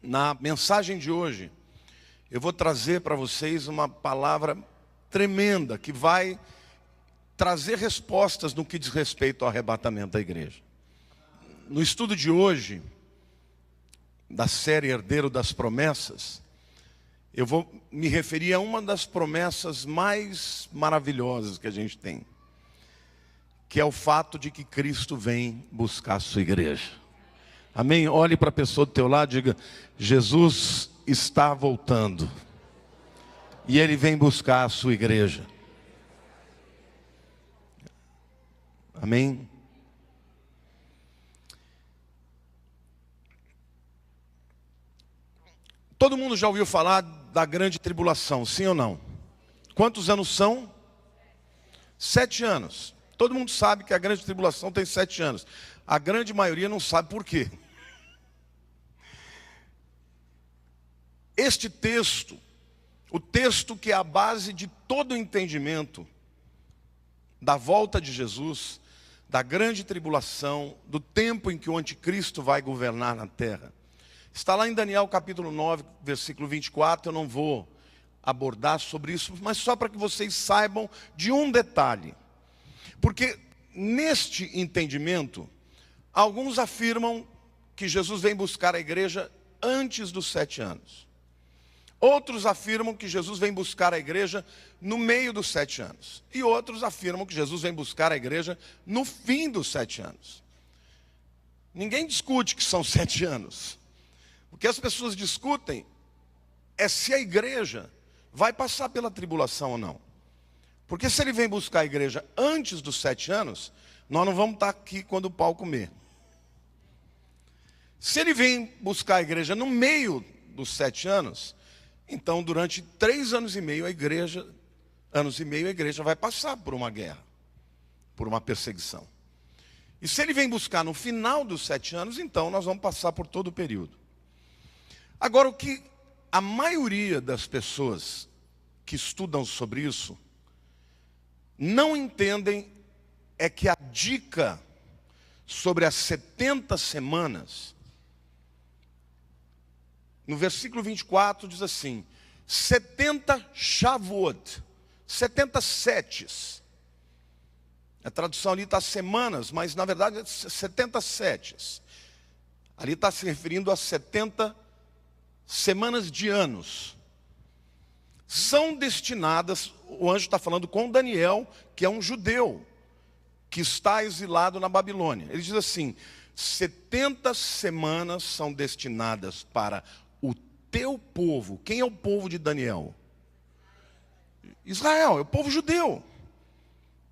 Na mensagem de hoje, eu vou trazer para vocês uma palavra tremenda que vai trazer respostas no que diz respeito ao arrebatamento da igreja. No estudo de hoje, da série Herdeiro das Promessas, eu vou me referir a uma das promessas mais maravilhosas que a gente tem, que é o fato de que Cristo vem buscar a sua igreja. Amém? Olhe para a pessoa do teu lado e diga: Jesus está voltando e Ele vem buscar a sua igreja. Amém? Todo mundo já ouviu falar da grande tribulação, sim ou não? Quantos anos são? 7 anos. Todo mundo sabe que a grande tribulação tem 7 anos. A grande maioria não sabe por quê. Este texto, o texto que é a base de todo o entendimento da volta de Jesus, da grande tribulação, do tempo em que o anticristo vai governar na terra, está lá em Daniel capítulo 9, versículo 24, eu não vou abordar sobre isso, mas só para que vocês saibam de um detalhe. Porque neste entendimento, alguns afirmam que Jesus vem buscar a igreja antes dos 7 anos. Outros afirmam que Jesus vem buscar a igreja no meio dos 7 anos. E outros afirmam que Jesus vem buscar a igreja no fim dos 7 anos. Ninguém discute que são 7 anos. O que as pessoas discutem é se a igreja vai passar pela tribulação ou não. Porque se ele vem buscar a igreja antes dos 7 anos, nós não vamos estar aqui quando o pau comer. Se ele vem buscar a igreja no meio dos 7 anos, então durante 3 anos e meio a igreja vai passar por uma guerra, por uma perseguição. E se ele vem buscar no final dos 7 anos, então nós vamos passar por todo o período. Agora, o que a maioria das pessoas que estudam sobre isso não entendem é que a dica sobre as 70 semanas, no versículo 24 diz assim: 70 Shavuot, 70 setes. A tradução ali está semanas, mas na verdade é 70 setes. Ali está se referindo a 70 semanas de anos. São destinadas, o anjo está falando com Daniel, que é um judeu, que está exilado na Babilônia. Ele diz assim: 70 semanas são destinadas para o teu povo. Quem é o povo de Daniel? Israel, é o povo judeu.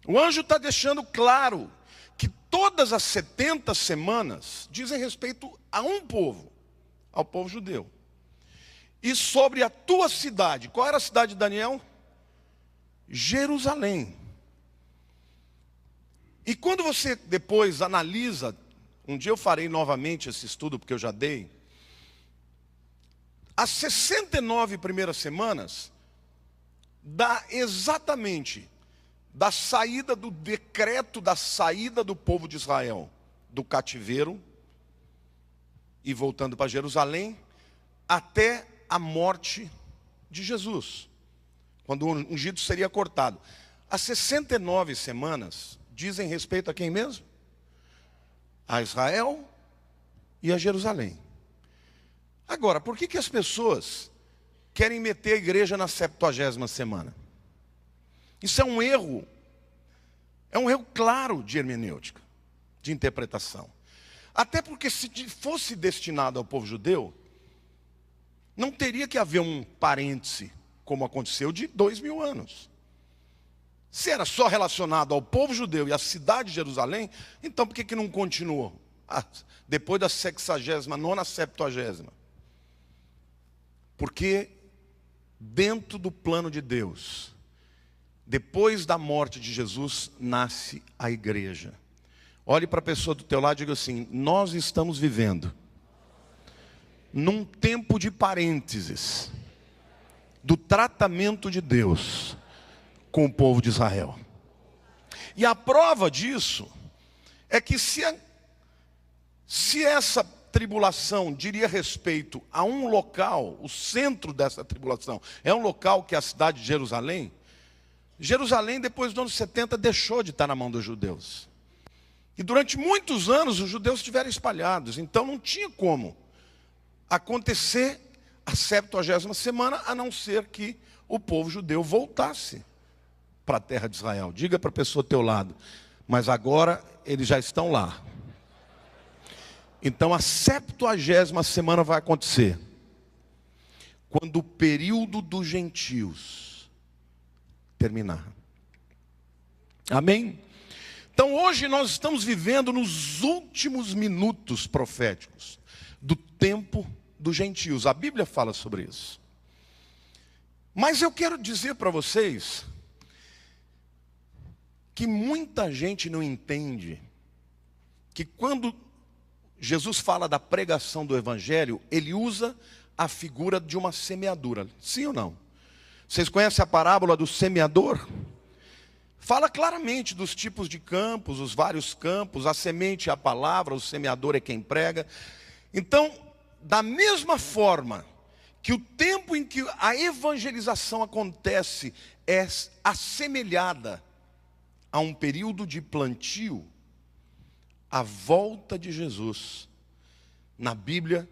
O anjo está deixando claro que todas as 70 semanas dizem respeito a um povo, ao povo judeu. E sobre a tua cidade, qual era a cidade de Daniel? Jerusalém. E quando você depois analisa, um dia eu farei novamente esse estudo, porque eu já dei, as 69 primeiras semanas dá exatamente da saída do decreto da saída do povo de Israel do cativeiro e voltando para Jerusalém até a morte de Jesus, quando o ungido seria cortado. As 69 semanas dizem respeito a quem mesmo? A Israel e a Jerusalém. Agora, por que as pessoas querem meter a igreja na 70ª semana? Isso é um erro claro de hermenêutica, de interpretação. Até porque se fosse destinado ao povo judeu, não teria que haver um parêntese, como aconteceu de 2000 anos. Se era só relacionado ao povo judeu e à cidade de Jerusalém, então por que não continuou? Depois da 69ª, 70ª. Porque dentro do plano de Deus, depois da morte de Jesus, nasce a igreja. Olhe para a pessoa do teu lado e diga assim: nós estamos vivendo num tempo de parênteses do tratamento de Deus com o povo de Israel. E a prova disso é que se essa tribulação diria respeito a um local, o centro dessa tribulação, é um local que é a cidade de Jerusalém. Jerusalém, depois dos anos 70, deixou de estar na mão dos judeus. E durante muitos anos os judeus estiveram espalhados, então não tinha como acontecer a 70ª semana, a não ser que o povo judeu voltasse para a terra de Israel. Diga para a pessoa ao teu lado, mas agora eles já estão lá. Então a 70ª semana vai acontecer quando o período dos gentios terminar. Amém? Então hoje nós estamos vivendo nos últimos minutos proféticos do tempo dos gentios. A Bíblia fala sobre isso. Mas eu quero dizer para vocês que muita gente não entende que quando Jesus fala da pregação do Evangelho, ele usa a figura de uma semeadura. Sim ou não? Vocês conhecem a parábola do semeador? Fala claramente dos tipos de campos, os vários campos, a semente é a palavra, o semeador é quem prega. Então, da mesma forma que o tempo em que a evangelização acontece é assemelhada a um período de plantio, a volta de Jesus, na Bíblia,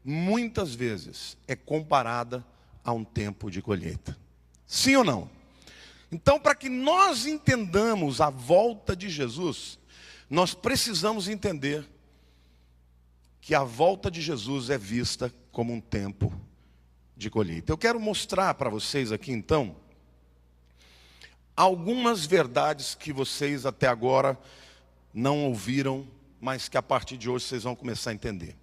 muitas vezes é comparada a um tempo de colheita. Sim ou não? Então, para que nós entendamos a volta de Jesus, nós precisamos entender que a volta de Jesus é vista como um tempo de colheita. Eu quero mostrar para vocês aqui, então, algumas verdades que vocês até agora não ouviram, mas que a partir de hoje vocês vão começar a entender.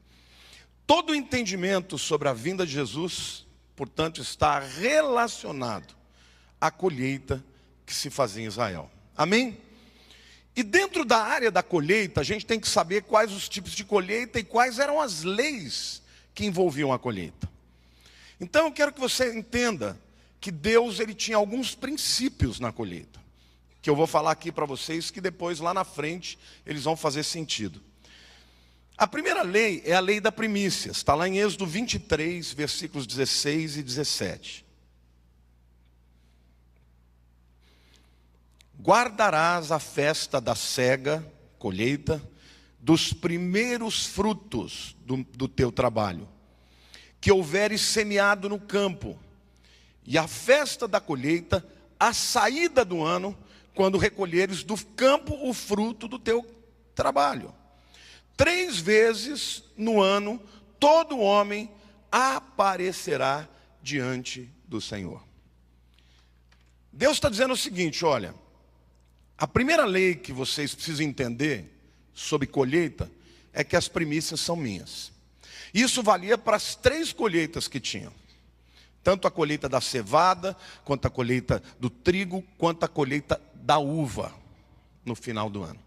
Todo entendimento sobre a vinda de Jesus, portanto, está relacionado à colheita que se fazia em Israel. Amém? E dentro da área da colheita, a gente tem que saber quais os tipos de colheita e quais eram as leis que envolviam a colheita. Então eu quero que você entenda que Deus ele tinha alguns princípios na colheita, que eu vou falar aqui para vocês, que depois lá na frente eles vão fazer sentido. A primeira lei é a lei da primícia, está lá em Êxodo 23, versículos 16 e 17. Guardarás a festa da cega, colheita, dos primeiros frutos do teu trabalho, que houveres semeado no campo, e a festa da colheita, a saída do ano, quando recolheres do campo o fruto do teu trabalho. 3 vezes no ano, todo homem aparecerá diante do Senhor. Deus está dizendo o seguinte, olha, a primeira lei que vocês precisam entender sobre colheita é que as primícias são minhas. Isso valia para as 3 colheitas que tinham. Tanto a colheita da cevada, quanto a colheita do trigo, quanto a colheita da uva no final do ano.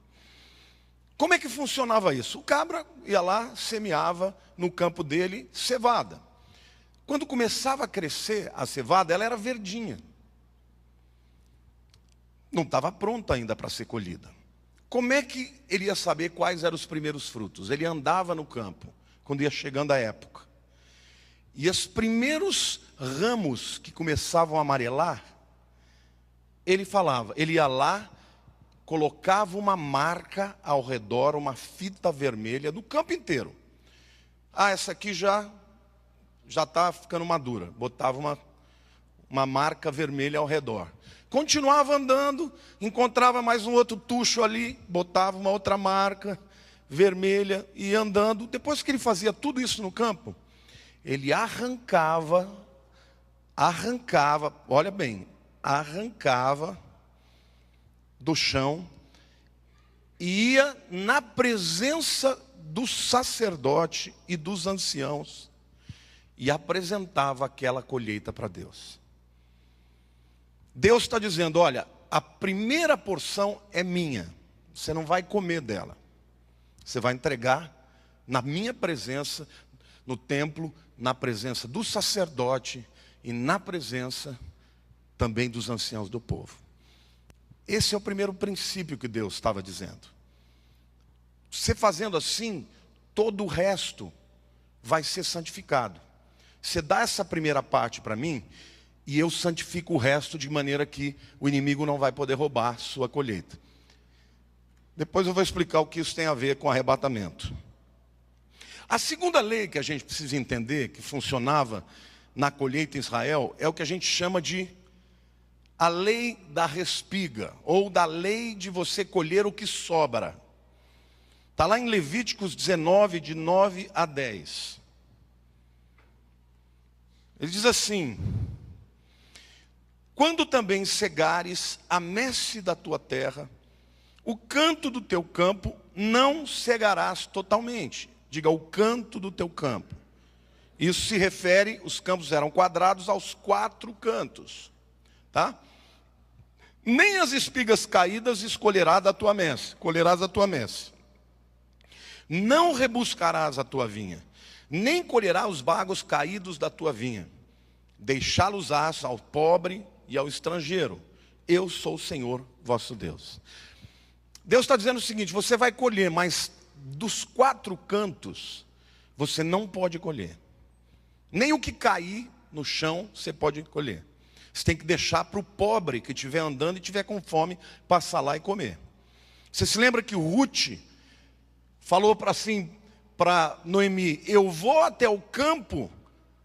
Como é que funcionava isso? O cabra ia lá, semeava no campo dele cevada. Quando começava a crescer a cevada, ela era verdinha. Não estava pronta ainda para ser colhida. Como é que ele ia saber quais eram os primeiros frutos? Ele andava no campo, quando ia chegando a época. E os primeiros ramos que começavam a amarelar, ele ia lá, colocava uma marca ao redor, uma fita vermelha, no campo inteiro. Ah, essa aqui já está ficando madura. Botava uma marca vermelha ao redor. Continuava andando, encontrava mais um outro tucho ali, botava uma outra marca vermelha e ia andando. Depois que ele fazia tudo isso no campo, ele arrancava, olha bem, arrancava do chão e ia na presença do sacerdote e dos anciãos e apresentava aquela colheita para Deus. Deus está dizendo, olha, a primeira porção é minha, você não vai comer dela, você vai entregar na minha presença, no templo, na presença do sacerdote e na presença também dos anciãos do povo. Esse é o primeiro princípio que Deus estava dizendo. Você fazendo assim, todo o resto vai ser santificado. Você dá essa primeira parte para mim, e eu santifico o resto de maneira que o inimigo não vai poder roubar sua colheita. Depois eu vou explicar o que isso tem a ver com arrebatamento. A segunda lei que a gente precisa entender, que funcionava na colheita em Israel, é o que a gente chama de a lei da respiga, ou da lei de você colher o que sobra. Está lá em Levíticos 19, de 9 a 10. Ele diz assim: quando também cegares a messe da tua terra, o canto do teu campo não cegarás totalmente. Diga, o canto do teu campo. Isso se refere, os campos eram quadrados, aos 4 cantos. Tá? Nem as espigas caídas escolherás da tua messe. Colherás a tua messe. Não rebuscarás a tua vinha, nem colherás os bagos caídos da tua vinha. Deixá-los-ás ao pobre e ao estrangeiro. Eu sou o Senhor vosso Deus. Deus está dizendo o seguinte: você vai colher, mas dos 4 cantos, você não pode colher. Nem o que cair no chão, você pode colher. Você tem que deixar para o pobre que estiver andando e estiver com fome, passar lá e comer. Você se lembra que Ruth falou para Noemi: eu vou até o campo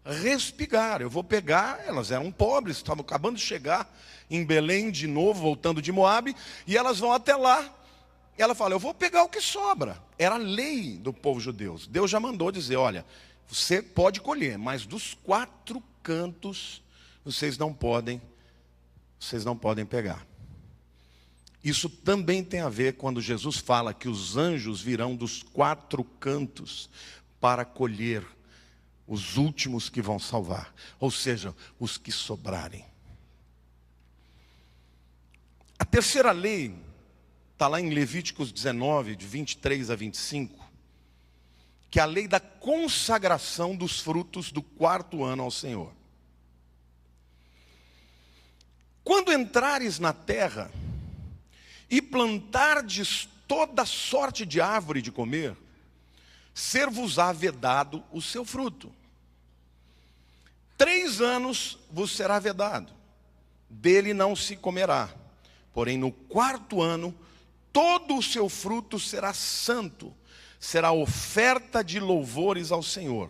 respigar, eu vou pegar. Elas eram pobres, estavam acabando de chegar em Belém de novo, voltando de Moabe, e elas vão até lá. Ela fala: eu vou pegar o que sobra. Era a lei do povo judeu. Deus já mandou dizer: olha, você pode colher, mas dos 4 cantos vocês não podem pegar. Isso também tem a ver quando Jesus fala que os anjos virão dos 4 cantos para colher os últimos que vão salvar, ou seja, os que sobrarem. A terceira lei está lá em Levíticos 19, de 23 a 25, que é a lei da consagração dos frutos do 4º ano ao Senhor. Quando entrares na terra e plantardes toda sorte de árvore de comer, ser-vos-á vedado o seu fruto. 3 anos vos será vedado, dele não se comerá. Porém, no 4º ano, todo o seu fruto será santo, será oferta de louvores ao Senhor.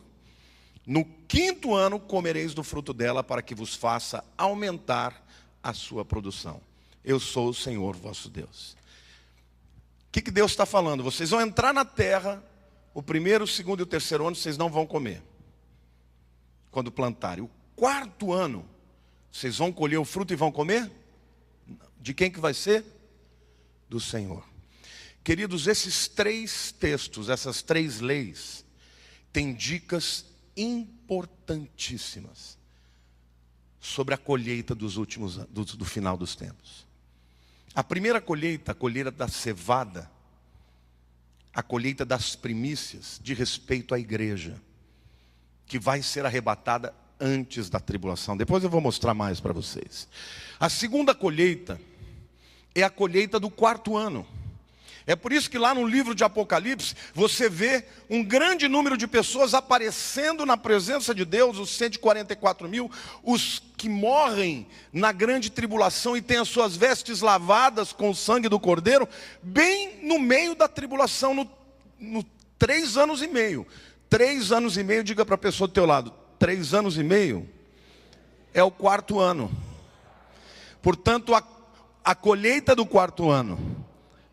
No 5º ano, comereis do fruto dela, para que vos faça aumentar a sua produção. Eu sou o Senhor vosso Deus. O que Deus está falando? Vocês vão entrar na terra, o 1º, o 2º e o 3º ano vocês não vão comer, quando plantarem. O 4º ano, vocês vão colher o fruto e vão comer? De quem que vai ser? Do Senhor. Queridos, esses 3 textos, essas 3 leis, têm dicas importantíssimas sobre a colheita dos últimos do final dos tempos. A primeira colheita, a colheita da cevada, a colheita das primícias, de respeito à igreja, que vai ser arrebatada antes da tribulação. Depois eu vou mostrar mais para vocês. A segunda colheita é a colheita do 4º ano. É por isso que lá no livro de Apocalipse, você vê um grande número de pessoas aparecendo na presença de Deus, os 144 mil, os que morrem na grande tribulação e têm as suas vestes lavadas com o sangue do Cordeiro, bem no meio da tribulação, no 3 anos e meio. 3 anos e meio, diga para a pessoa do teu lado, 3 anos e meio é o 4º ano. Portanto, a colheita do 4º ano,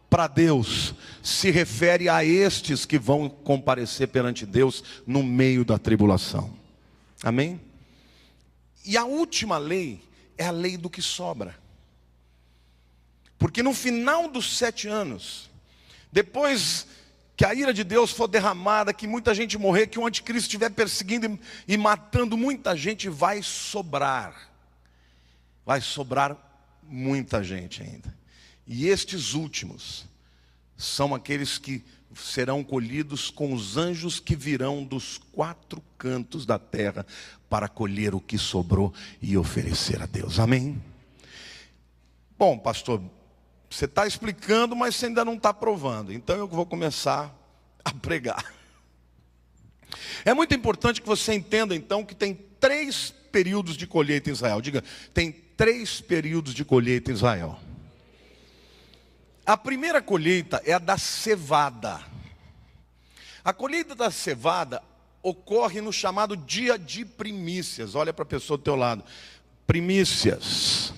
para Deus, se refere a estes que vão comparecer perante Deus no meio da tribulação. Amém? E a última lei é a lei do que sobra. Porque no final dos 7 anos, depois que a ira de Deus for derramada, que muita gente morrer, que o anticristo estiver perseguindo e matando muita gente, vai sobrar. Vai sobrar muita gente ainda. E estes últimos são aqueles que serão colhidos com os anjos que virão dos 4 cantos da terra para colher o que sobrou e oferecer a Deus. Amém? Bom, pastor, você está explicando, mas você ainda não está provando. Então eu vou começar a pregar. É muito importante que você entenda, então, que tem 3 períodos de colheita em Israel. Diga, tem 3 períodos de colheita em Israel. A primeira colheita é a da cevada. A colheita da cevada ocorre no chamado dia de primícias. Olha para a pessoa do teu lado. Primícias.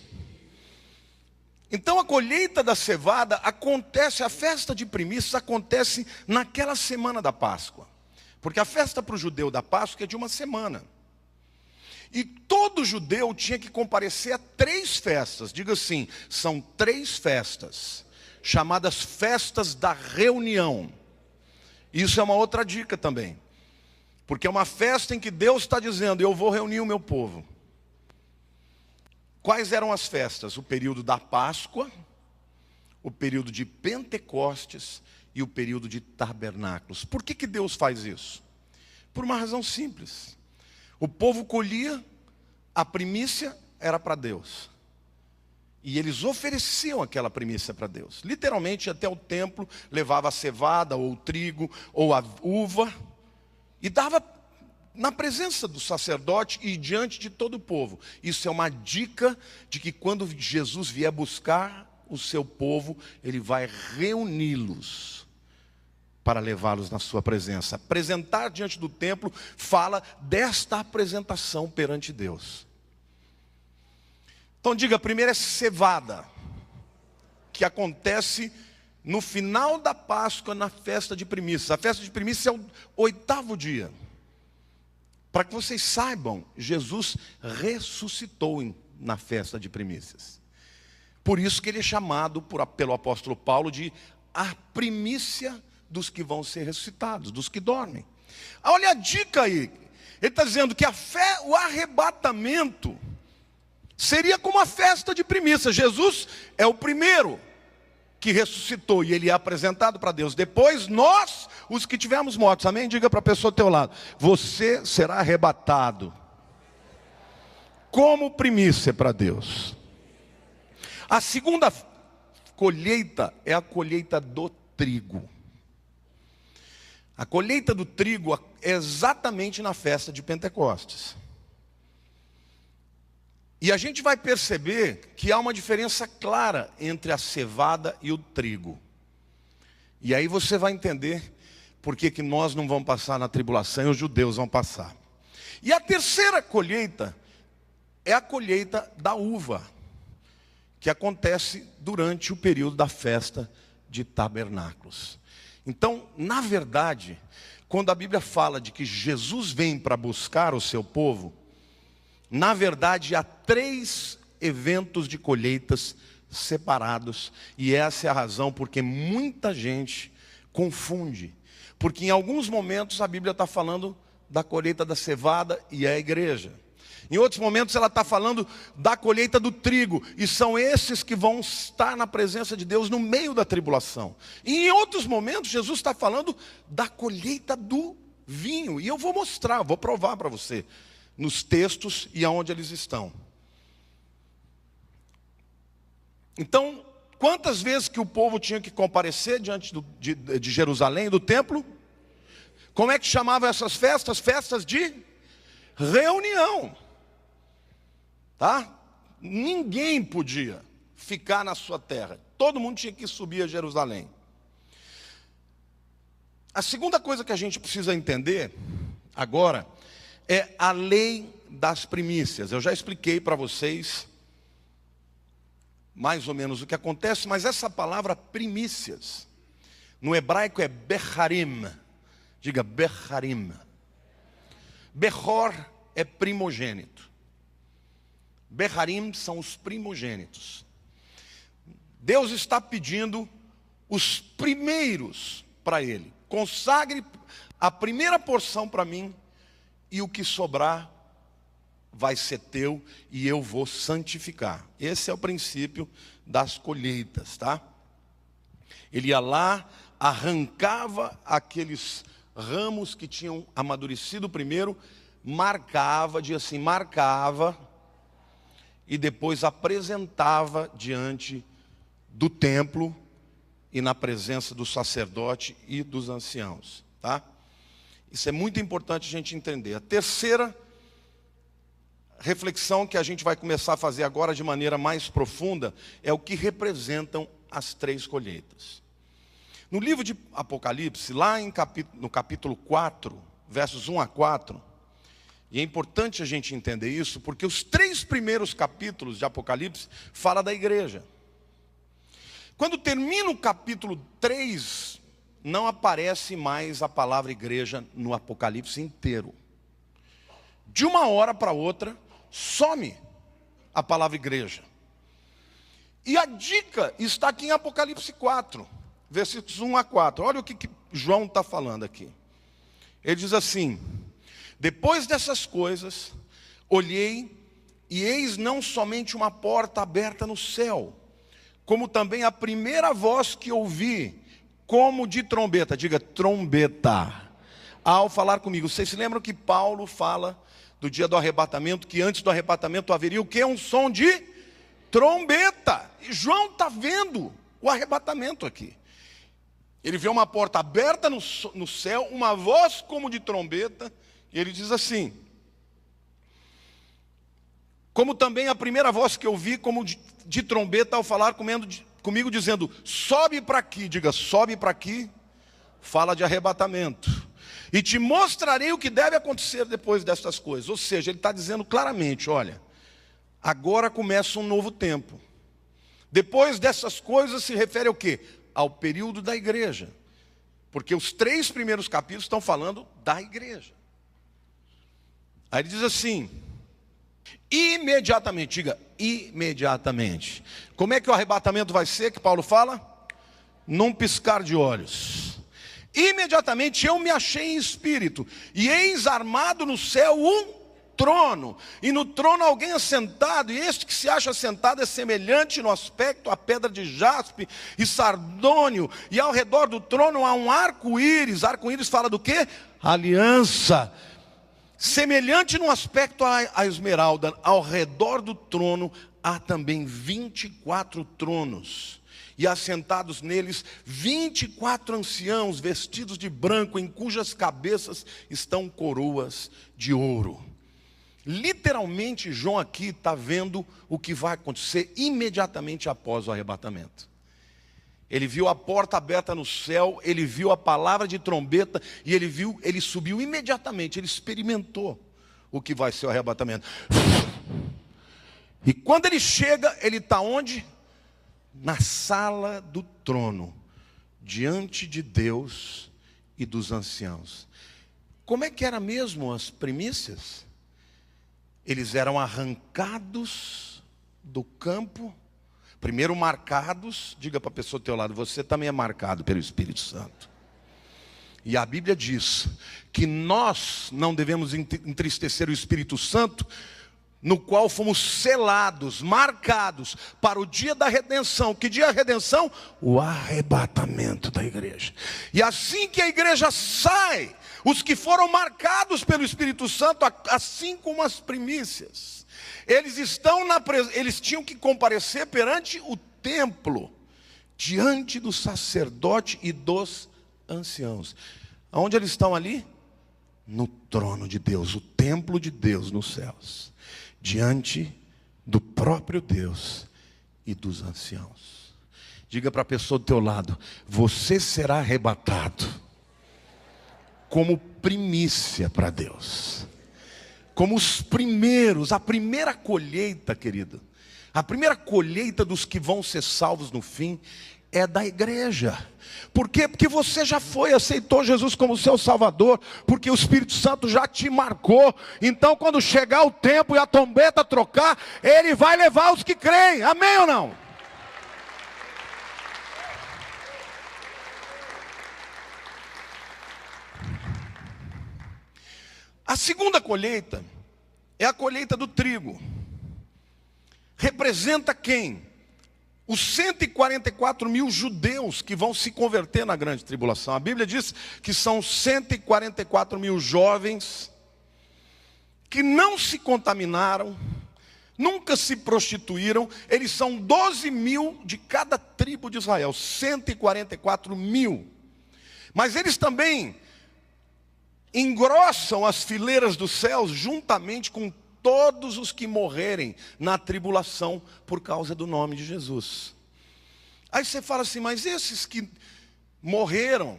Então a colheita da cevada acontece, a festa de primícias acontece naquela semana da Páscoa. Porque a festa para o judeu da Páscoa é de uma semana. E todo judeu tinha que comparecer a 3 festas. Diga assim, são 3 festas, chamadas festas da reunião. Isso é uma outra dica também. Porque é uma festa em que Deus está dizendo, eu vou reunir o meu povo. Quais eram as festas? O período da Páscoa, o período de Pentecostes e o período de tabernáculos. Por que Deus faz isso? Por uma razão simples. O povo colhia, a primícia era para Deus. E eles ofereciam aquela primícia para Deus. Literalmente até o templo, levava a cevada, ou o trigo, ou a uva, e dava na presença do sacerdote e diante de todo o povo. Isso é uma dica de que quando Jesus vier buscar o seu povo, ele vai reuni-los para levá-los na sua presença. Apresentar diante do templo fala desta apresentação perante Deus. Então diga, primeiro é cevada, que acontece no final da Páscoa, na festa de primícias. A festa de primícias é o 8º dia. Para que vocês saibam, Jesus ressuscitou na festa de primícias. Por isso que ele é chamado pelo apóstolo Paulo de a primícia dos que vão ser ressuscitados, dos que dormem. Olha a dica aí. Ele está dizendo que a fé, o arrebatamento, seria como a festa de primícias. Jesus é o primeiro que ressuscitou e ele é apresentado para Deus. Depois nós, os que tivermos mortos, amém? Diga para a pessoa do teu lado, você será arrebatado como primícia para Deus. A segunda colheita é a colheita do trigo. A colheita do trigo é exatamente na festa de Pentecostes. E a gente vai perceber que há uma diferença clara entre a cevada e o trigo. E aí você vai entender por que nós não vamos passar na tribulação e os judeus vão passar. E a terceira colheita é a colheita da uva, que acontece durante o período da festa de tabernáculos. Então, na verdade, quando a Bíblia fala de que Jesus vem para buscar o seu povo, na verdade, há 3 eventos de colheitas separados. E essa é a razão porque muita gente confunde. Porque em alguns momentos a Bíblia está falando da colheita da cevada e é a igreja. Em outros momentos ela está falando da colheita do trigo. E são esses que vão estar na presença de Deus no meio da tribulação. E em outros momentos Jesus está falando da colheita do vinho. E eu vou mostrar, vou provar para você nos textos e aonde eles estão. Então, quantas vezes que o povo tinha que comparecer diante de Jerusalém, do templo? Como é que chamavam essas festas? Festas de reunião. Tá? Ninguém podia ficar na sua terra. Todo mundo tinha que subir a Jerusalém. A segunda coisa que a gente precisa entender agora é a lei das primícias. Eu já expliquei para vocês mais ou menos o que acontece, mas essa palavra primícias, no hebraico é becharim. Diga becharim. Bechor é primogênito. Becharim são os primogênitos. Deus está pedindo os primeiros para ele. Consagre a primeira porção para mim, e o que sobrar vai ser teu e eu vou santificar. Esse é o princípio das colheitas, tá? Ele ia lá, arrancava aqueles ramos que tinham amadurecido primeiro, marcava, dizia assim, marcava, e depois apresentava diante do templo e na presença do sacerdote e dos anciãos, tá? Isso é muito importante a gente entender. A terceira reflexão que a gente vai começar a fazer agora de maneira mais profunda é o que representam as três colheitas. No livro de Apocalipse, lá no capítulo 4, versos 1 a 4, e é importante a gente entender isso, porque os 3 primeiros capítulos de Apocalipse falam da igreja. Quando termina o capítulo 3, não aparece mais a palavra igreja no Apocalipse inteiro. De uma hora para outra, some a palavra igreja. E a dica está aqui em Apocalipse 4, versículos 1 a 4. Olha o que João está falando aqui. Ele diz assim: depois dessas coisas, olhei, e eis não somente uma porta aberta no céu, como também a primeira voz que ouvi, como de trombeta. Diga, trombeta. Ao falar comigo. Vocês se lembram que Paulo fala do dia do arrebatamento, que antes do arrebatamento haveria o quê? Um som de trombeta. E João está vendo o arrebatamento aqui. Ele vê uma porta aberta no céu, uma voz como de trombeta, e ele diz assim: como também a primeira voz que eu vi como de trombeta, ao falar comigo dizendo, sobe para aqui. Diga, sobe para aqui. Fala de arrebatamento. E te mostrarei o que deve acontecer depois destas coisas. Ou seja, ele está dizendo claramente, olha, agora começa um novo tempo. Depois dessas coisas se refere ao quê? Ao período da igreja. Porque os 3 primeiros capítulos estão falando da igreja. Aí ele diz assim: imediatamente, diga, imediatamente. Como é que o arrebatamento vai ser, que Paulo fala? Num piscar de olhos. Imediatamente eu me achei em espírito, e eis armado no céu um trono, e no trono alguém assentado, e este que se acha assentado é semelhante no aspecto à pedra de jaspe e sardônio, e ao redor do trono há um arco-íris. Arco-íris fala do quê? Aliança. Semelhante no aspecto à esmeralda. Ao redor do trono há também 24 tronos, e assentados neles 24 anciãos vestidos de branco, em cujas cabeças estão coroas de ouro. Literalmente, João aqui está vendo o que vai acontecer imediatamente após o arrebatamento. Ele viu a porta aberta no céu, ele viu a palavra de trombeta, e ele subiu imediatamente, ele experimentou o que vai ser o arrebatamento. E quando ele chega, ele está onde? Na sala do trono, diante de Deus e dos anciãos. Como é que era mesmo as primícias? Eles eram arrancados do campo, primeiro marcados. Diga para a pessoa do teu lado, você também é marcado pelo Espírito Santo. E a Bíblia diz que nós não devemos entristecer o Espírito Santo, no qual fomos selados, marcados para o dia da redenção. Que dia é a redenção? O arrebatamento da igreja. E assim que a igreja sai, os que foram marcados pelo Espírito Santo, assim como as primícias, eles tinham que comparecer perante o templo, diante do sacerdote e dos anciãos. Aonde eles estão ali? No trono de Deus, o templo de Deus nos céus, diante do próprio Deus e dos anciãos. Diga para a pessoa do teu lado, você será arrebatado como primícia para Deus, como os primeiros, a primeira colheita, querido. A primeira colheita dos que vão ser salvos no fim é da igreja. Por quê? Porque você já aceitou Jesus como seu Salvador, porque o Espírito Santo já te marcou. Então quando chegar o tempo e a trombeta trocar, Ele vai levar os que creem. Amém ou não? A segunda colheita é a colheita do trigo. Representa quem? Os 144 mil judeus que vão se converter na grande tribulação. A Bíblia diz que são 144 mil jovens que não se contaminaram, nunca se prostituíram. Eles são 12 mil de cada tribo de Israel, 144 mil. Mas eles também engrossam as fileiras dos céus juntamente com todos os que morrerem na tribulação por causa do nome de Jesus. Aí você fala assim, mas esses que morreram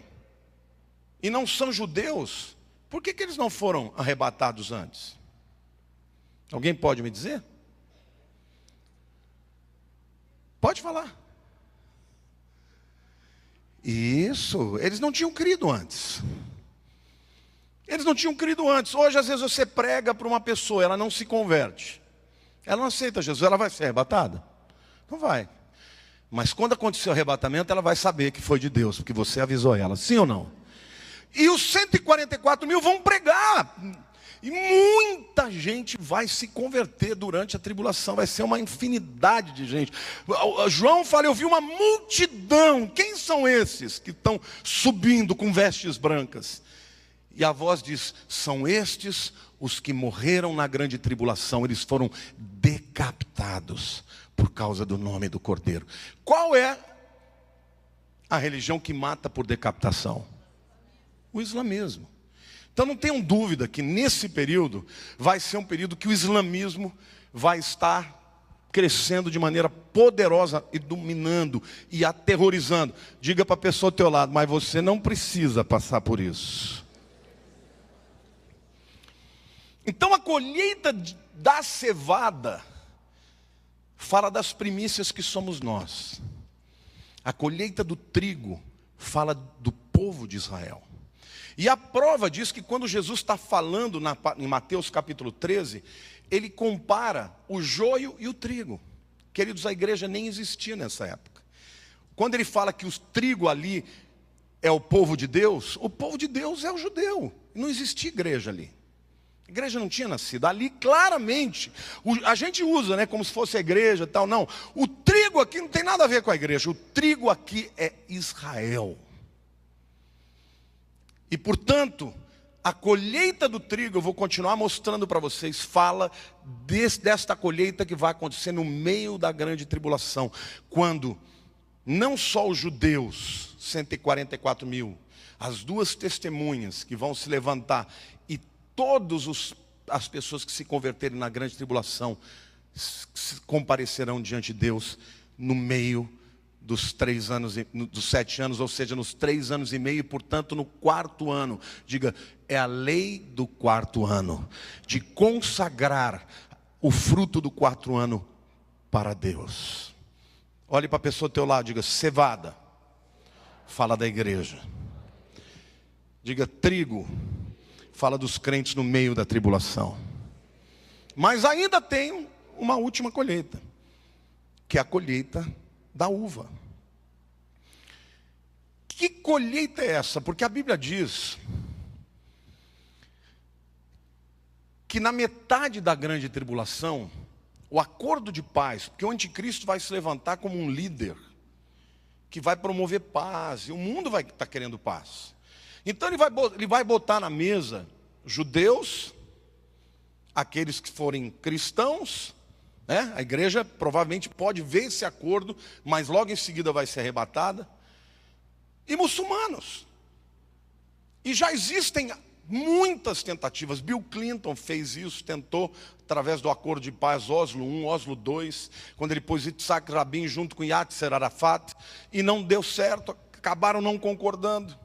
e não são judeus, por que eles não foram arrebatados antes? Alguém pode me dizer? Pode falar. Isso, eles não tinham crido antes. Eles não tinham crido antes. Hoje, às vezes, você prega para uma pessoa, ela não se converte. Ela não aceita Jesus, ela vai ser arrebatada? Não vai. Mas quando acontecer o arrebatamento, ela vai saber que foi de Deus, porque você avisou ela, sim ou não? E os 144 mil vão pregar. E muita gente vai se converter durante a tribulação. Vai ser uma infinidade de gente. João fala, eu vi uma multidão. Quem são esses que estão subindo com vestes brancas? E a voz diz, são estes os que morreram na grande tribulação. Eles foram decapitados por causa do nome do Cordeiro. Qual é a religião que mata por decapitação? O islamismo. Então não tenham dúvida que nesse período vai ser um período que o islamismo vai estar crescendo de maneira poderosa e dominando e aterrorizando. Diga para a pessoa ao teu lado, mas você não precisa passar por isso. Então a colheita da cevada fala das primícias que somos nós. A colheita do trigo fala do povo de Israel. E a prova diz que quando Jesus está falando em Mateus capítulo 13, ele compara o joio e o trigo. Queridos, a igreja nem existia nessa época. Quando ele fala que o trigo ali é o povo de Deus é o judeu. Não existia igreja ali. A igreja não tinha nascido. Ali claramente, a gente usa, como se fosse a igreja e tal. Não, o trigo aqui não tem nada a ver com a igreja. O trigo aqui é Israel. E portanto, a colheita do trigo, eu vou continuar mostrando para vocês, fala desta colheita que vai acontecer no meio da grande tribulação. Quando não só os judeus, 144 mil, as duas testemunhas que vão se levantar e todas as pessoas que se converterem na grande tribulação comparecerão diante de Deus no meio dos 3 anos, dos 7 anos, ou seja, nos 3 anos e meio, e portanto no 4º ano. Diga, é a lei do 4º ano, de consagrar o fruto do 4º ano para Deus. Olhe para a pessoa ao teu lado, diga, cevada, fala da igreja. Diga, trigo, fala dos crentes no meio da tribulação. Mas ainda tem uma última colheita, que é a colheita da uva. Que colheita é essa? Porque a Bíblia diz que na metade da grande tribulação, o acordo de paz, porque o anticristo vai se levantar como um líder que vai promover paz, e o mundo vai estar querendo paz. Então ele vai botar na mesa judeus, aqueles que forem cristãos, a igreja provavelmente pode ver esse acordo, mas logo em seguida vai ser arrebatada, e muçulmanos. E já existem muitas tentativas. Bill Clinton fez isso, tentou através do acordo de paz Oslo I, Oslo II, quando ele pôs Yitzhak Rabin junto com Yasser Arafat, e não deu certo, acabaram não concordando.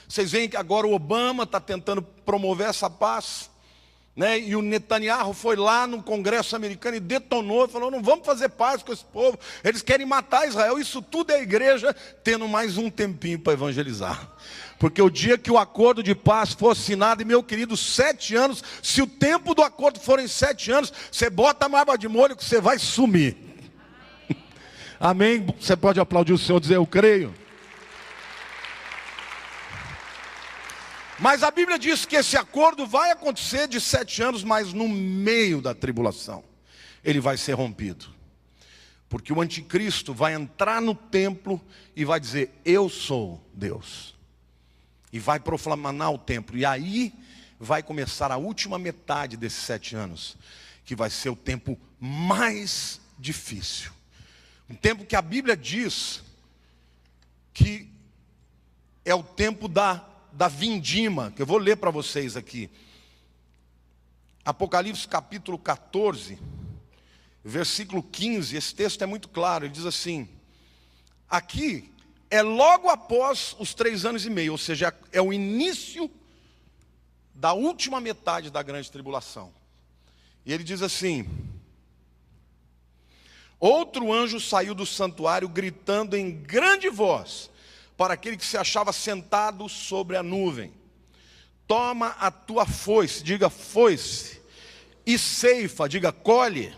Vocês veem que agora o Obama está tentando promover essa paz, e o Netanyahu foi lá no Congresso americano e detonou, falou, não vamos fazer paz com esse povo, eles querem matar Israel. Isso tudo é a igreja tendo mais um tempinho para evangelizar. Porque o dia que o acordo de paz for assinado, e meu querido, 7 anos, se o tempo do acordo forem 7 anos, você bota a barba de molho que você vai sumir. Amém? Você pode aplaudir o Senhor e dizer, eu creio. Mas a Bíblia diz que esse acordo vai acontecer de 7 anos, mas no meio da tribulação ele vai ser rompido. Porque o anticristo vai entrar no templo e vai dizer, eu sou Deus. E vai profanar o templo. E aí vai começar a última metade desses 7 anos, que vai ser o tempo mais difícil. Um tempo que a Bíblia diz que é o tempo da da vindima, que eu vou ler para vocês aqui. Apocalipse capítulo 14, versículo 15, esse texto é muito claro, ele diz assim, aqui é logo após os 3 anos e meio, ou seja, é o início da última metade da grande tribulação. E ele diz assim, outro anjo saiu do santuário gritando em grande voz, para aquele que se achava sentado sobre a nuvem, toma a tua foice, diga foice, e ceifa, diga colhe,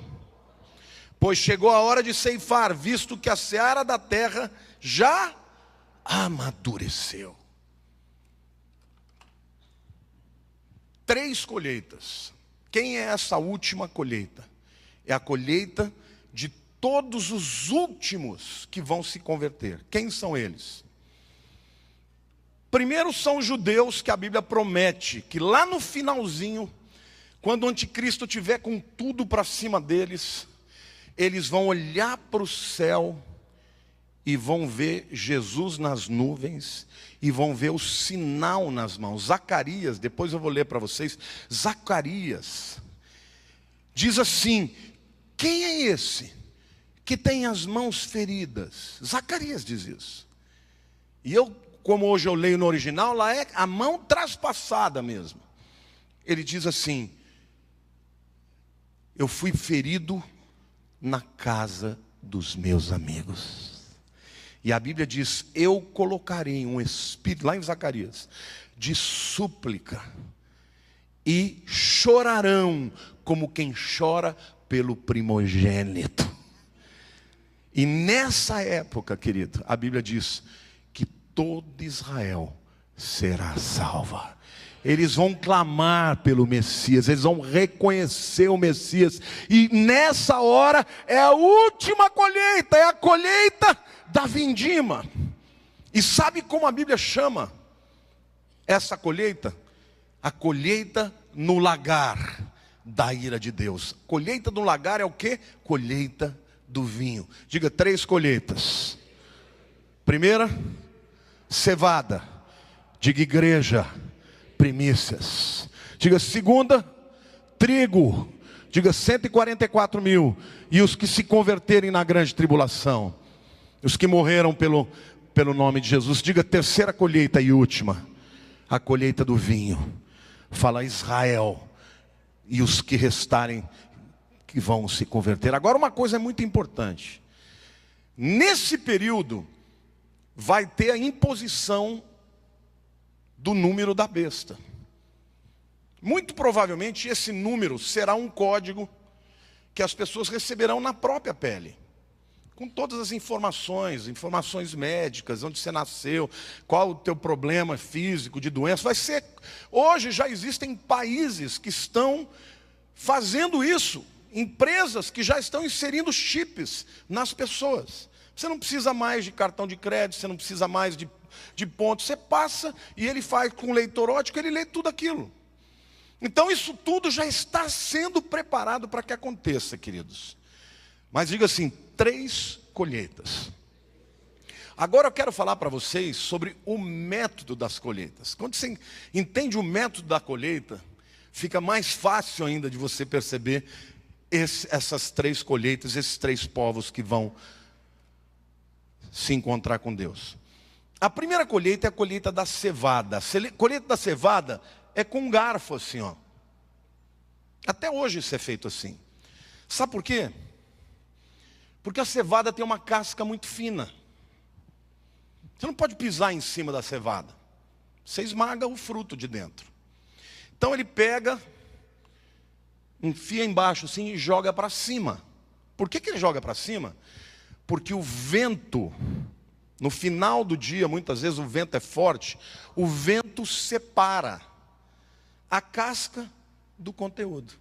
pois chegou a hora de ceifar, visto que a seara da terra já amadureceu. 3 colheitas. Quem é essa última colheita? É a colheita de todos os últimos que vão se converter. Quem são eles? Primeiro são os judeus, que a Bíblia promete que lá no finalzinho, quando o anticristo tiver com tudo para cima deles, eles vão olhar para o céu e vão ver Jesus nas nuvens e vão ver o sinal nas mãos. Zacarias, depois eu vou ler para vocês, Zacarias diz assim, quem é esse que tem as mãos feridas? Zacarias diz isso. E eu, como hoje eu leio no original, lá é a mão traspassada mesmo. Ele diz assim, eu fui ferido na casa dos meus amigos. E a Bíblia diz, eu colocarei um espírito, lá em Zacarias, de súplica, e chorarão como quem chora pelo primogênito. E nessa época, querido, a Bíblia diz que todo Israel será salva. Eles vão clamar pelo Messias, eles vão reconhecer o Messias. E nessa hora é a última colheita, é a colheita da vindima. E sabe como a Bíblia chama essa colheita? A colheita no lagar da ira de Deus. Colheita no lagar é o quê? Colheita do vinho. Diga 3 colheitas. Primeira, cevada. Diga igreja, primícias. Diga segunda, trigo. Diga 144 mil. E os que se converterem na grande tribulação. Os que morreram pelo nome de Jesus. Diga terceira colheita e última. A colheita do vinho. Fala Israel. E os que restarem que vão se converter. Agora uma coisa é muito importante. Nesse período vai ter a imposição do número da besta. Muito provavelmente esse número será um código que as pessoas receberão na própria pele. Com todas as informações médicas, onde você nasceu, qual o teu problema físico, de doença. Vai ser. Hoje já existem países que estão fazendo isso. Empresas que já estão inserindo chips nas pessoas. Você não precisa mais de cartão de crédito, você não precisa mais de pontos. Você passa e ele faz com leitor óptico, ele lê tudo aquilo. Então isso tudo já está sendo preparado para que aconteça, queridos. Mas diga assim, 3 colheitas. Agora eu quero falar para vocês sobre o método das colheitas. Quando você entende o método da colheita, fica mais fácil ainda de você perceber essas 3 colheitas, esses 3 povos que vão se encontrar com Deus. A primeira colheita é a colheita da cevada. A colheita da cevada é com um garfo assim, ó. Até hoje isso é feito assim. Sabe por quê? Porque a cevada tem uma casca muito fina. Você não pode pisar em cima da cevada. Você esmaga o fruto de dentro. Então ele pega, enfia embaixo assim e joga para cima. Por que ele joga para cima? Porque o vento, no final do dia, muitas vezes o vento é forte, o vento separa a casca do conteúdo.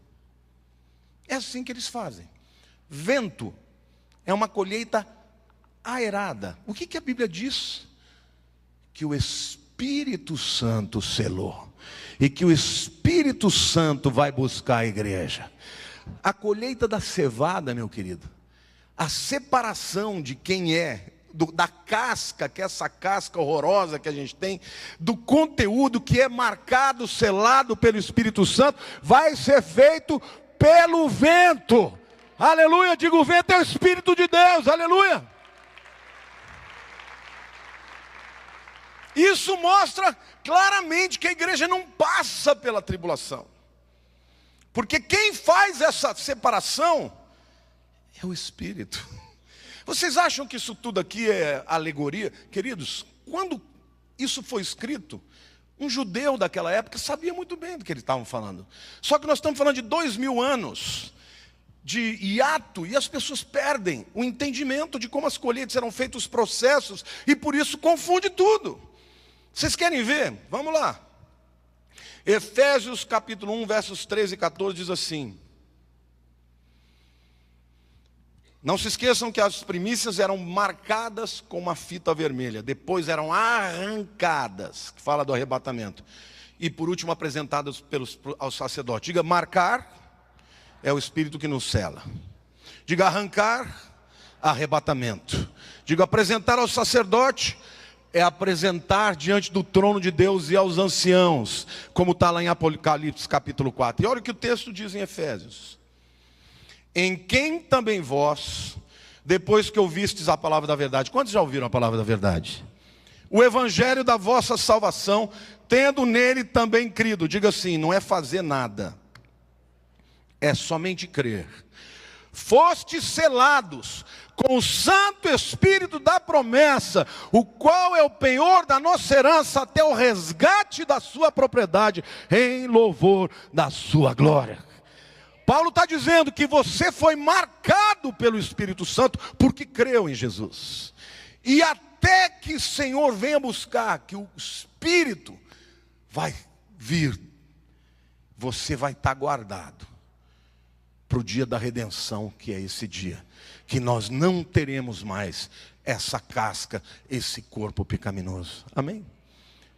É assim que eles fazem. Vento é uma colheita aerada. O que a Bíblia diz? Que o Espírito Santo selou. E que o Espírito Santo vai buscar a igreja. A colheita da cevada, meu querido, a separação de quem é da casca, que é essa casca horrorosa que a gente tem, do conteúdo que é marcado, selado pelo Espírito Santo, vai ser feito pelo vento. Aleluia, digo, o vento é o Espírito de Deus, aleluia. Isso mostra claramente que a igreja não passa pela tribulação. Porque quem faz essa separação é o Espírito. Vocês acham que isso tudo aqui é alegoria? Queridos, quando isso foi escrito, um judeu daquela época sabia muito bem do que eles estavam falando. Só que nós estamos falando de 2000 anos de hiato, e as pessoas perdem o entendimento de como as colheitas eram feitos, os processos, e por isso confunde tudo. Vocês querem ver? Vamos lá. Efésios capítulo 1, versos 13 e 14 diz assim: não se esqueçam que as primícias eram marcadas com uma fita vermelha, depois eram arrancadas, que fala do arrebatamento, e por último apresentadas ao sacerdote. Diga, marcar é o Espírito que nos sela. Diga, arrancar, arrebatamento. Diga, apresentar ao sacerdote é apresentar diante do trono de Deus e aos anciãos, como está lá em Apocalipse capítulo 4. E olha o que o texto diz em Efésios: em quem também vós, depois que ouvistes a palavra da verdade. Quantos já ouviram a palavra da verdade? O evangelho da vossa salvação, tendo nele também crido. Diga assim, não é fazer nada, é somente crer. Fostes selados com o Santo Espírito da promessa, o qual é o penhor da nossa herança até o resgate da sua propriedade, em louvor da sua glória. Paulo está dizendo que você foi marcado pelo Espírito Santo porque creu em Jesus. E até que o Senhor venha buscar, que o Espírito vai vir, você vai estar guardado para o dia da redenção, que é esse dia, que nós não teremos mais essa casca, esse corpo pecaminoso. Amém?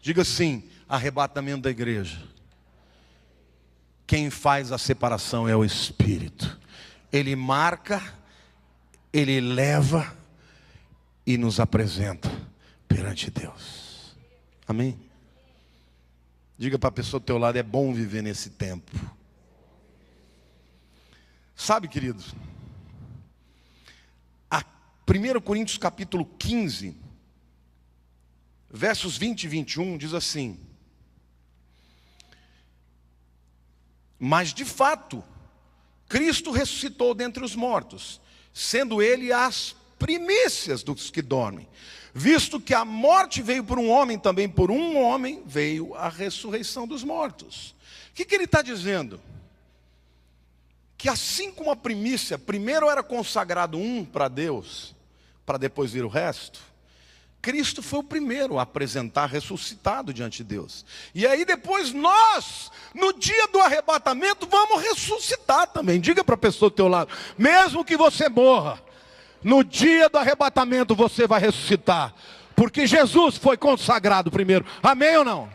Diga assim, arrebatamento da igreja. Quem faz a separação é o Espírito. Ele marca, ele leva e nos apresenta perante Deus. Amém? Diga para a pessoa do teu lado, é bom viver nesse tempo. Sabe, queridos, 1 Coríntios capítulo 15, versos 20 e 21, diz assim: mas de fato, Cristo ressuscitou dentre os mortos, sendo ele as primícias dos que dormem. Visto que a morte veio por um homem, também por um homem veio a ressurreição dos mortos. O que ele está dizendo? Que assim como a primícia, primeiro era consagrado um para Deus, para depois vir o resto, Cristo foi o primeiro a apresentar ressuscitado diante de Deus. E aí depois nós, no dia do arrebatamento, vamos ressuscitar também. Diga para a pessoa do teu lado, mesmo que você morra, no dia do arrebatamento você vai ressuscitar, porque Jesus foi consagrado primeiro. Amém ou não?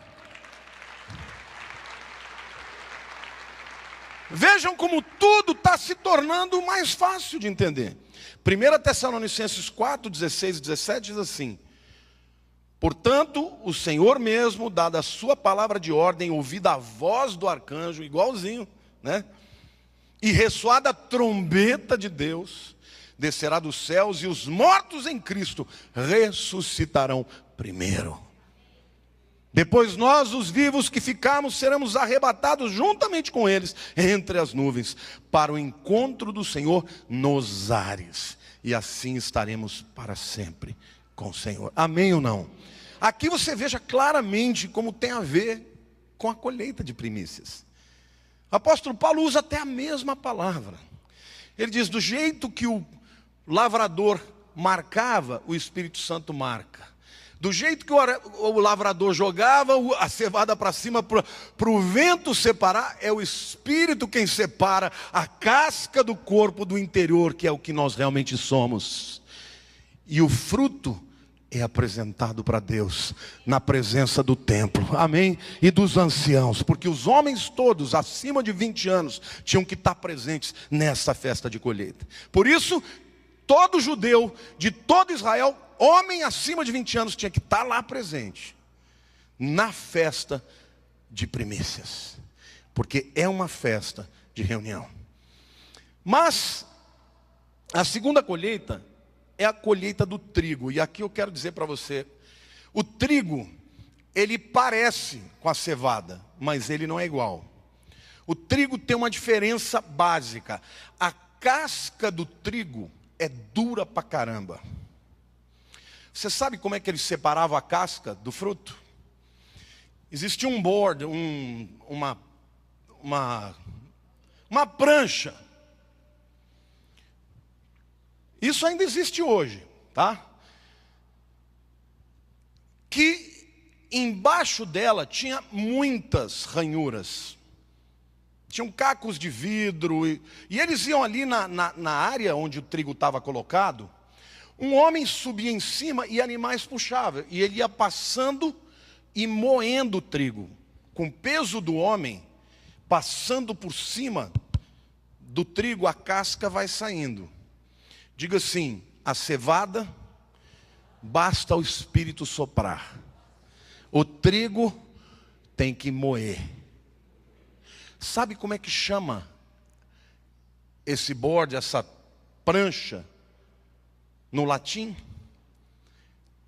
Vejam como tudo está se tornando mais fácil de entender. 1 Tessalonicenses 4, 16 e 17 diz assim: portanto, o Senhor mesmo, dada a sua palavra de ordem, ouvida a voz do arcanjo, igualzinho, né? E ressoada a trombeta de Deus, descerá dos céus, e os mortos em Cristo ressuscitarão primeiro. Depois nós, os vivos que ficarmos, seremos arrebatados juntamente com eles entre as nuvens, para o encontro do Senhor nos ares. E assim estaremos para sempre com o Senhor. Amém ou não? Aqui você veja claramente como tem a ver com a colheita de primícias. O apóstolo Paulo usa até a mesma palavra. Ele diz, do jeito que o lavrador marcava, o Espírito Santo marca. Do jeito que o lavrador jogava a cevada para cima para o vento separar, é o Espírito quem separa a casca do corpo do interior, que é o que nós realmente somos. E o fruto é apresentado para Deus na presença do templo, amém? E dos anciãos, porque os homens todos acima de 20 anos tinham que estar presentes nessa festa de colheita. Por isso, todo judeu, de todo Israel, homem acima de 20 anos, tinha que estar lá presente, na festa de primícias, porque é uma festa de reunião. Mas a segunda colheita é a colheita do trigo. E aqui eu quero dizer para você, o trigo, ele parece com a cevada, mas ele não é igual. O trigo tem uma diferença básica. A casca do trigo é dura pra caramba. Você sabe como é que eles separavam a casca do fruto? Existia um board, uma prancha. Isso ainda existe hoje, tá? Que embaixo dela tinha muitas ranhuras. Tinham cacos de vidro. E eles iam ali na área onde o trigo estava colocado. Um homem subia em cima e animais puxavam. E ele ia passando e moendo o trigo. Com o peso do homem, passando por cima do trigo, a casca vai saindo. Diga assim: a cevada, basta o Espírito soprar. O trigo tem que moer. Sabe como é que chama esse borde, essa prancha, no latim?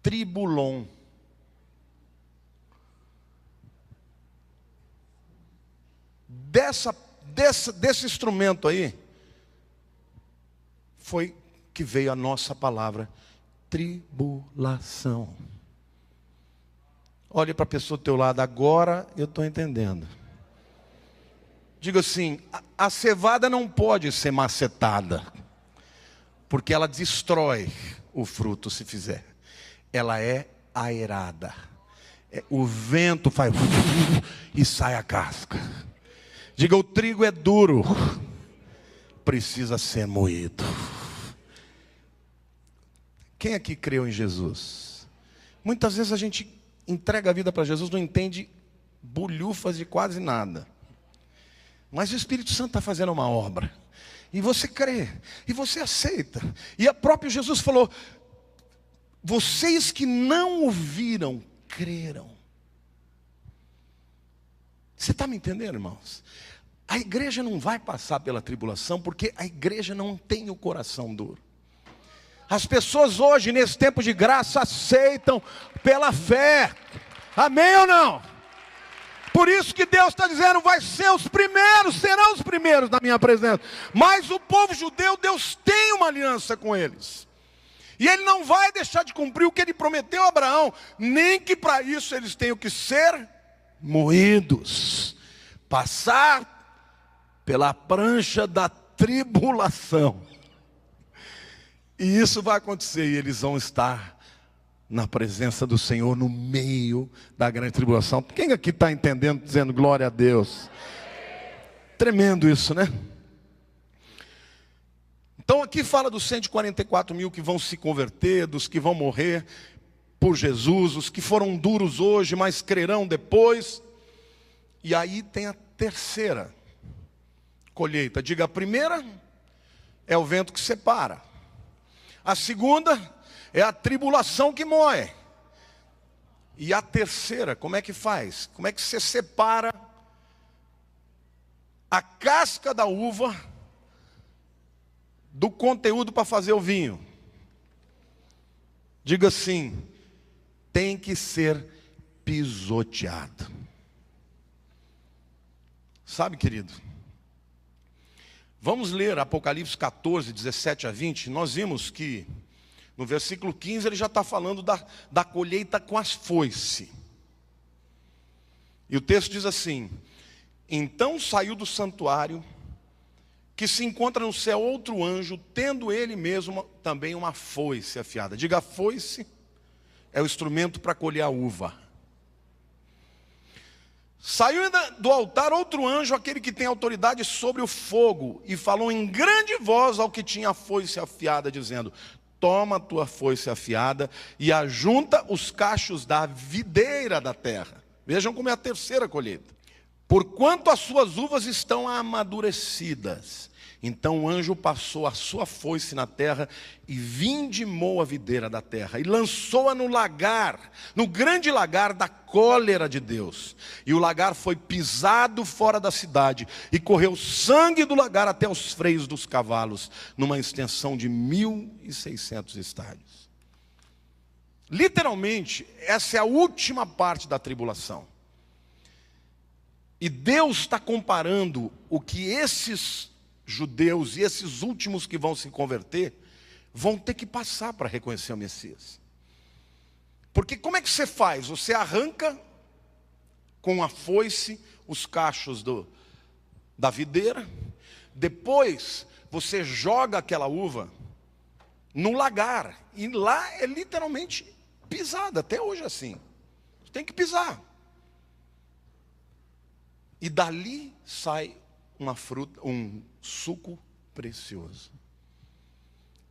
Tribulon. Desse instrumento aí, foi que veio a nossa palavra, tribulação. Olhe para a pessoa do teu lado, agora eu estou entendendo. Diga assim: a cevada não pode ser macetada, porque ela destrói o fruto se fizer. Ela é aerada. O vento faz e sai a casca. Diga: o trigo é duro, precisa ser moído. Quem aqui creu em Jesus? Muitas vezes a gente entrega a vida para Jesus, não entende bulhufas de quase nada. Mas o Espírito Santo está fazendo uma obra. E você crê, e você aceita. E o próprio Jesus falou: vocês que não ouviram, creram. Você está me entendendo, irmãos? A igreja não vai passar pela tribulação, porque a igreja não tem o coração duro. As pessoas hoje, nesse tempo de graça, aceitam pela fé. Amém ou não? Por isso que Deus está dizendo: vai ser os primeiros, serão os primeiros na minha presença. Mas o povo judeu, Deus tem uma aliança com eles. E Ele não vai deixar de cumprir o que Ele prometeu a Abraão, nem que para isso eles tenham que ser moídos, passar pela prancha da tribulação. E isso vai acontecer, e eles vão estar na presença do Senhor no meio da grande tribulação. Quem aqui está entendendo, dizendo glória a Deus? Tremendo isso, né? Então aqui fala dos 144 mil que vão se converter, dos que vão morrer por Jesus, os que foram duros hoje, mas crerão depois. E aí tem a terceira colheita. Diga: a primeira é o vento que separa. A segunda é a tribulação que moe. E a terceira, como é que faz? Como é que você separa a casca da uva do conteúdo para fazer o vinho? Diga assim: tem que ser pisoteado. Sabe, querido? Vamos ler Apocalipse 14, 17 a 20. Nós vimos que no versículo 15 ele já está falando da colheita com as foices. E o texto diz assim: então saiu do santuário, que se encontra no céu, outro anjo, tendo ele mesmo também uma foice afiada. Diga: a foice é o instrumento para colher a uva. Saiu do altar outro anjo, aquele que tem autoridade sobre o fogo, e falou em grande voz ao que tinha a foice afiada, dizendo: toma a tua foice afiada e ajunta os cachos da videira da terra. Vejam como é a terceira colheita. porquanto as suas uvas estão amadurecidas. Então o anjo passou a sua foice na terra e vindimou a videira da terra, e lançou-a no lagar, no grande lagar da cólera de Deus. E o lagar foi pisado fora da cidade, e correu sangue do lagar até os freios dos cavalos, numa extensão de 1.600 estádios. Literalmente, essa é a última parte da tribulação. E Deus está comparando o que esses judeus e esses últimos que vão se converter vão ter que passar para reconhecer o Messias. Porque como é que você faz? Você arranca com a foice os cachos da videira, depois você joga aquela uva no lagar, e lá é literalmente pisada, até hoje é assim. Você tem que pisar. E dali sai uma fruta, um suco precioso.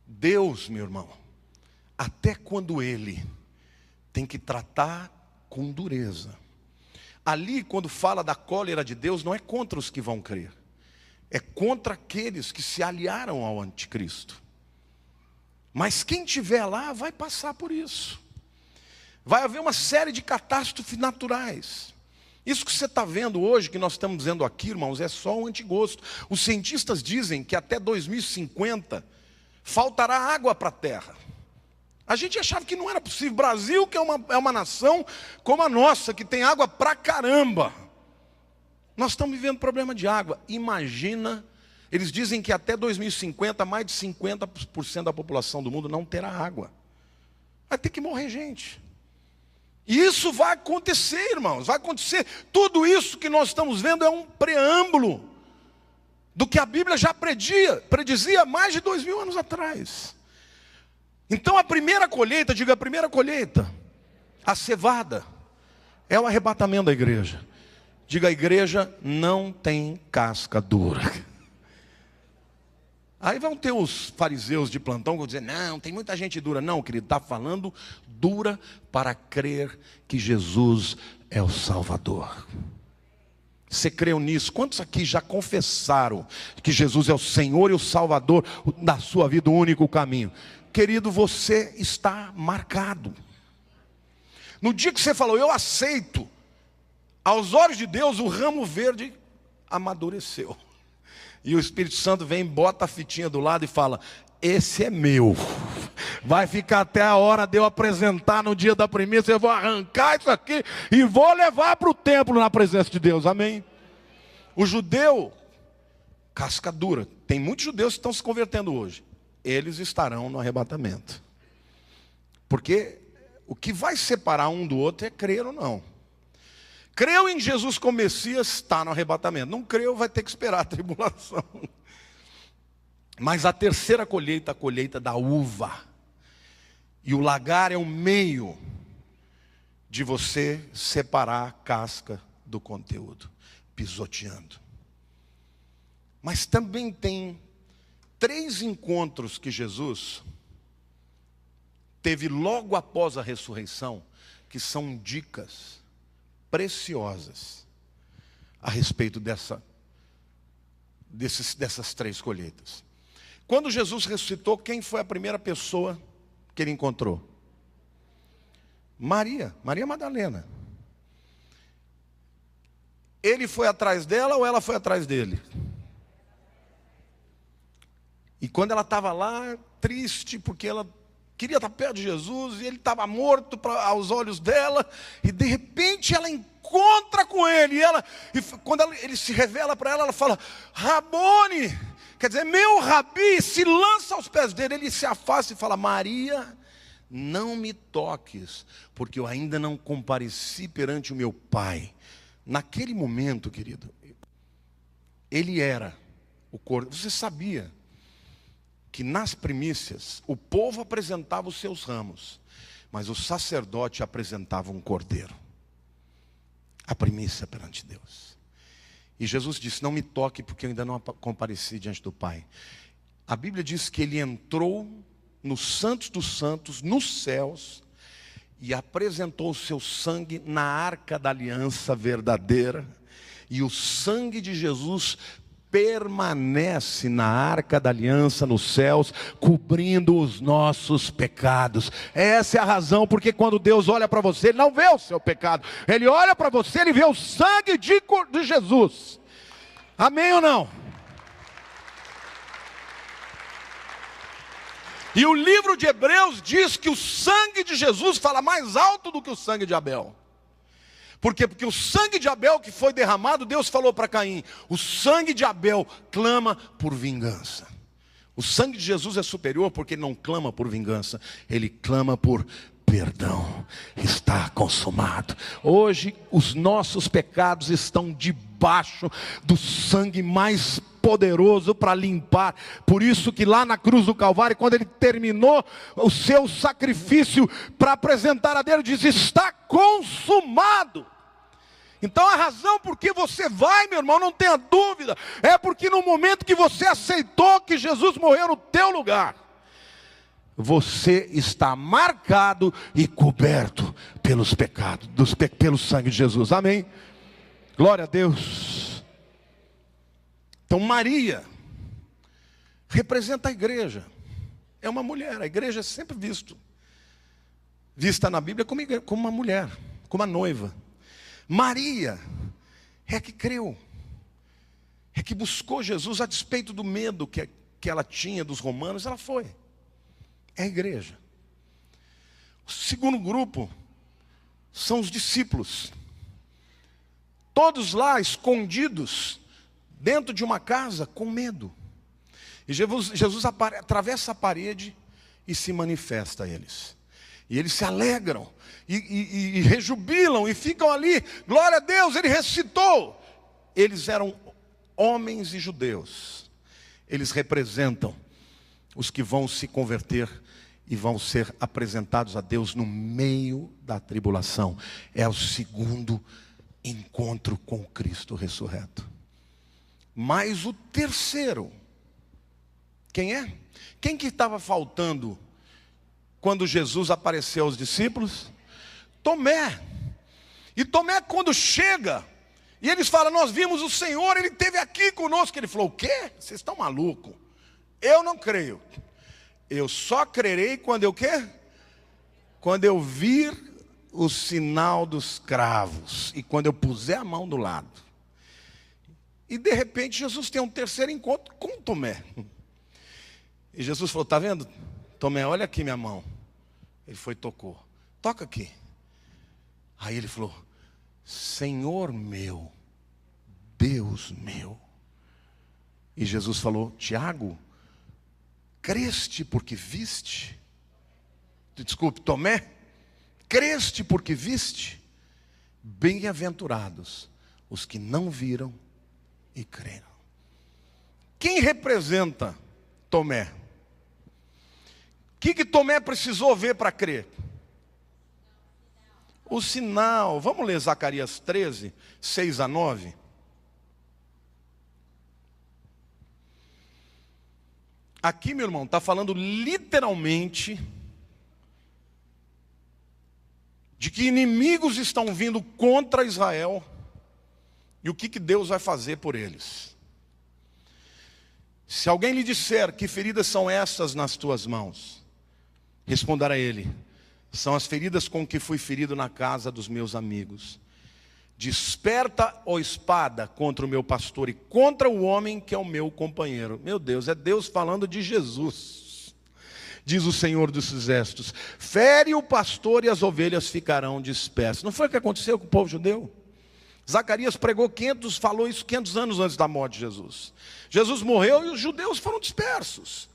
Deus, meu irmão, até quando Ele tem que tratar com dureza. Ali, quando fala da cólera de Deus, não é contra os que vão crer, é contra aqueles que se aliaram ao anticristo. Mas quem estiver lá vai passar por isso. Vai haver uma série de catástrofes naturais. Isso que você está vendo hoje, que nós estamos dizendo aqui, irmãos, é só um antigosto. Os cientistas dizem que até 2050 faltará água para a terra. A gente achava que não era possível. Brasil, que é uma nação como a nossa, que tem água pra caramba. Nós estamos vivendo problema de água. Imagina, eles dizem que até 2050, mais de 50% da população do mundo não terá água. Vai ter que morrer gente. E isso vai acontecer, irmãos, vai acontecer. Tudo isso que nós estamos vendo é um preâmbulo do que a Bíblia já predizia mais de 2000 anos atrás. Então a primeira colheita, diga a primeira colheita, a cevada, é o arrebatamento da igreja. Diga, a igreja não tem casca dura. Aí vão ter os fariseus de plantão que vão dizer, não, tem muita gente dura. Não, querido, está falando dura para crer que Jesus é o Salvador. Você creu nisso? Quantos aqui já confessaram que Jesus é o Senhor e o Salvador da sua vida, o único caminho? Querido, você está marcado. No dia que você falou, eu aceito, aos olhos de Deus o ramo verde amadureceu. E o Espírito Santo vem, bota a fitinha do lado e fala, esse é meu. Vai ficar até a hora de eu apresentar no dia da primícia, eu vou arrancar isso aqui e vou levar para o templo na presença de Deus, amém? O judeu, casca dura, tem muitos judeus que estão se convertendo hoje. Eles estarão no arrebatamento. Porque o que vai separar um do outro é crer ou não. Creu em Jesus como Messias, está no arrebatamento. Não creu, vai ter que esperar a tribulação. Mas a terceira colheita, a colheita da uva. E o lagar é o meio de você separar a casca do conteúdo, pisoteando. Mas também tem 3 encontros que Jesus teve logo após a ressurreição, que são dicas preciosas a respeito dessas 3 colheitas. Quando Jesus ressuscitou, quem foi a primeira pessoa que ele encontrou? Maria Madalena. Ele foi atrás dela ou ela foi atrás dele? E quando ela estava lá, triste, porque ela queria estar perto de Jesus, e ele estava morto aos olhos dela, e de repente ela encontra com ele, e quando ele se revela para ela, ela fala, Rabone, quer dizer, meu Rabi, se lança aos pés dele, ele se afasta e fala, Maria, não me toques, porque eu ainda não compareci perante o meu Pai. Naquele momento, querido, ele era o cordeiro. Você sabia que nas primícias o povo apresentava os seus ramos, mas o sacerdote apresentava um cordeiro, a primícia perante Deus. E Jesus disse, não me toque, porque eu ainda não compareci diante do Pai. A Bíblia diz que ele entrou no Santos dos Santos, nos céus, e apresentou o seu sangue na arca da aliança verdadeira, E o sangue de Jesus permanece na arca da aliança nos céus, cobrindo os nossos pecados. Essa é a razão porque quando Deus olha para você, Ele não vê o seu pecado. Ele olha para você, Ele vê o sangue de Jesus. Amém ou não? E o livro de Hebreus diz que o sangue de Jesus fala mais alto do que o sangue de Abel. Por quê? Porque o sangue de Abel que foi derramado, Deus falou para Caim, o sangue de Abel clama por vingança. O sangue de Jesus é superior porque ele não clama por vingança, ele clama por perdão. Está consumado. Hoje os nossos pecados estão debaixo do sangue mais poderoso para limpar. Por isso que lá na cruz do Calvário, quando ele terminou o seu sacrifício para apresentar a Deus, ele diz: está consumado. Então a razão por que você vai, meu irmão, não tenha dúvida, é porque no momento que você aceitou que Jesus morreu no teu lugar, você está marcado e coberto pelos pecados, pelo sangue de Jesus. Amém? Glória a Deus. Então Maria representa a igreja. É uma mulher. A igreja é sempre vista na Bíblia como uma mulher, como uma noiva. Maria é que creu, é que buscou Jesus a despeito do medo que ela tinha dos romanos. Ela foi. É a igreja. O segundo grupo são os discípulos, todos lá escondidos dentro de uma casa com medo. E Jesus atravessa a parede e se manifesta a eles. E eles se alegram e rejubilam e ficam ali. Glória a Deus, Ele ressuscitou. Eles eram homens e judeus. Eles representam os que vão se converter e vão ser apresentados a Deus no meio da tribulação. É o segundo encontro com Cristo ressurreto. Mas o terceiro, quem é? Quem que estava faltando quando Jesus apareceu aos discípulos? Tomé. E Tomé, quando chega, e eles falam: nós vimos o Senhor, Ele esteve aqui conosco. Ele falou: o quê? Vocês estão malucos? Eu não creio. Eu só crerei quando eu quê? Quando eu vir o sinal dos cravos e quando eu puser a mão do lado. E de repente Jesus tem um terceiro encontro com Tomé. E Jesus falou: está vendo, Tomé, olha aqui minha mão. Ele foi e tocou. Toca aqui. Aí ele falou: Senhor meu, Deus meu. E Jesus falou: Tiago, creste porque viste? Desculpe, Tomé, creste porque viste? Bem-aventurados os que não viram e creram. Quem representa Tomé? O que Tomé precisou ver para crer? O sinal. Vamos ler Zacarias 13, 6 a 9. Aqui, meu irmão, está falando literalmente de que inimigos estão vindo contra Israel e o que Deus vai fazer por eles. Se alguém lhe disser: que feridas são essas nas tuas mãos? Responderá ele: são as feridas com que fui ferido na casa dos meus amigos. Desperta, ó espada, contra o meu pastor e contra o homem que é o meu companheiro. Meu Deus, é Deus falando de Jesus. Diz o Senhor dos Exércitos: fere o pastor e as ovelhas ficarão dispersas. Não foi o que aconteceu com o povo judeu? Zacarias falou isso 500 anos antes da morte de Jesus. Jesus morreu e os judeus foram dispersos.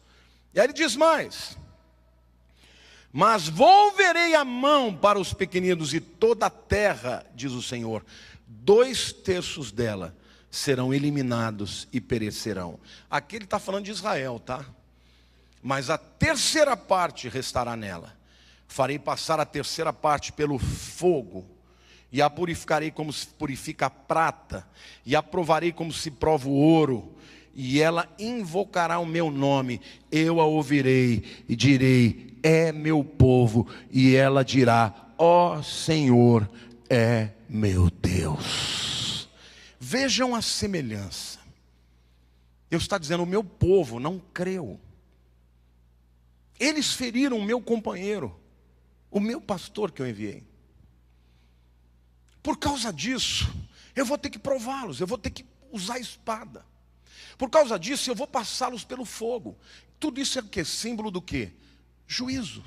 E aí ele diz mais: mas volverei a mão para os pequeninos e toda a terra, diz o Senhor, 2/3 dela serão eliminados e perecerão. Aqui ele está falando de Israel, tá? Mas a terceira parte restará nela. Farei passar a terceira parte pelo fogo, e a purificarei como se purifica a prata, e a provarei como se prova o ouro, e ela invocará o meu nome. Eu a ouvirei e direi: é meu povo. E ela dirá: ó Senhor, é meu Deus. Vejam a semelhança. Deus está dizendo, o meu povo não creu. Eles feriram o meu companheiro, o meu pastor que eu enviei. Por causa disso, eu vou ter que prová-los, eu vou ter que usar a espada. Por causa disso, eu vou passá-los pelo fogo. Tudo isso é o quê? Símbolo do quê? Juízo.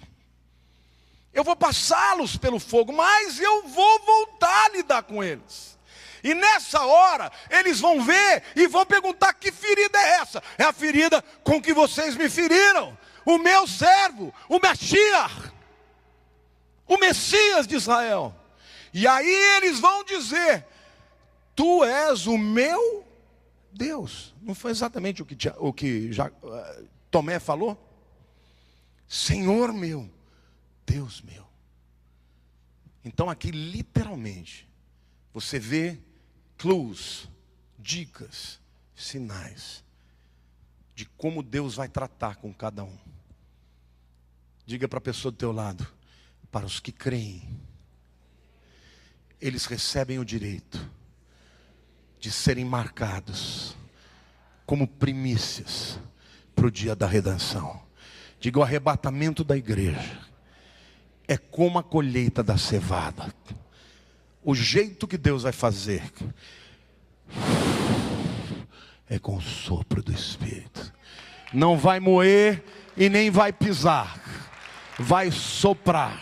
Eu vou passá-los pelo fogo, mas eu vou voltar a lidar com eles. E nessa hora, eles vão ver e vão perguntar, que ferida é essa? É a ferida com que vocês me feriram. O meu servo, o Mashiach, o Messias de Israel. E aí eles vão dizer, tu és o meu Deus. Não foi exatamente o que Tomé falou? Senhor meu, Deus meu. Então aqui literalmente você vê clues, dicas, sinais de como Deus vai tratar com cada um. Diga para a pessoa do teu lado, para os que creem, eles recebem o direito de serem marcados como primícias para o dia da redenção. Diga, o arrebatamento da igreja é como a colheita da cevada. O jeito que Deus vai fazer é com o sopro do Espírito. Não vai moer e nem vai pisar, vai soprar.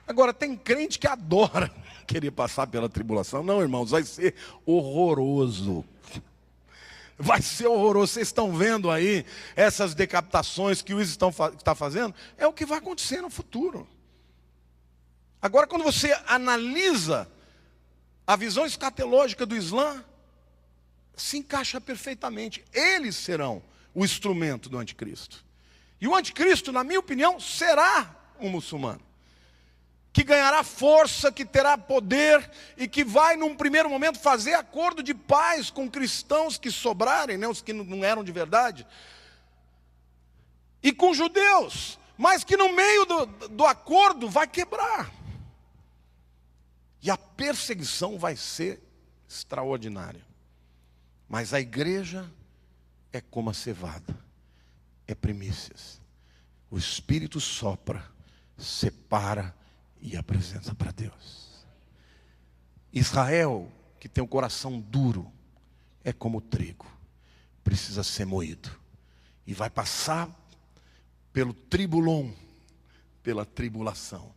Agora tem crente que adora querer passar pela tribulação. Não, irmãos, vai ser horroroso. Vai ser horroroso. Vocês estão vendo aí essas decapitações que o Luiz está fazendo? É o que vai acontecer no futuro. Agora, quando você analisa a visão escatológica do Islã, se encaixa perfeitamente. Eles serão o instrumento do anticristo. E o anticristo, na minha opinião, será um muçulmano, que ganhará força, que terá poder e que vai num primeiro momento fazer acordo de paz com cristãos que sobrarem, né, os que não eram de verdade, e com judeus, mas que no meio do acordo vai quebrar. E a perseguição vai ser extraordinária. Mas a igreja é como a cevada, é primícias. O Espírito sopra, separa e apresenta para Deus. Israel, que tem o coração duro, é como o trigo, precisa ser moído. E vai passar pelo tribulon, pela tribulação.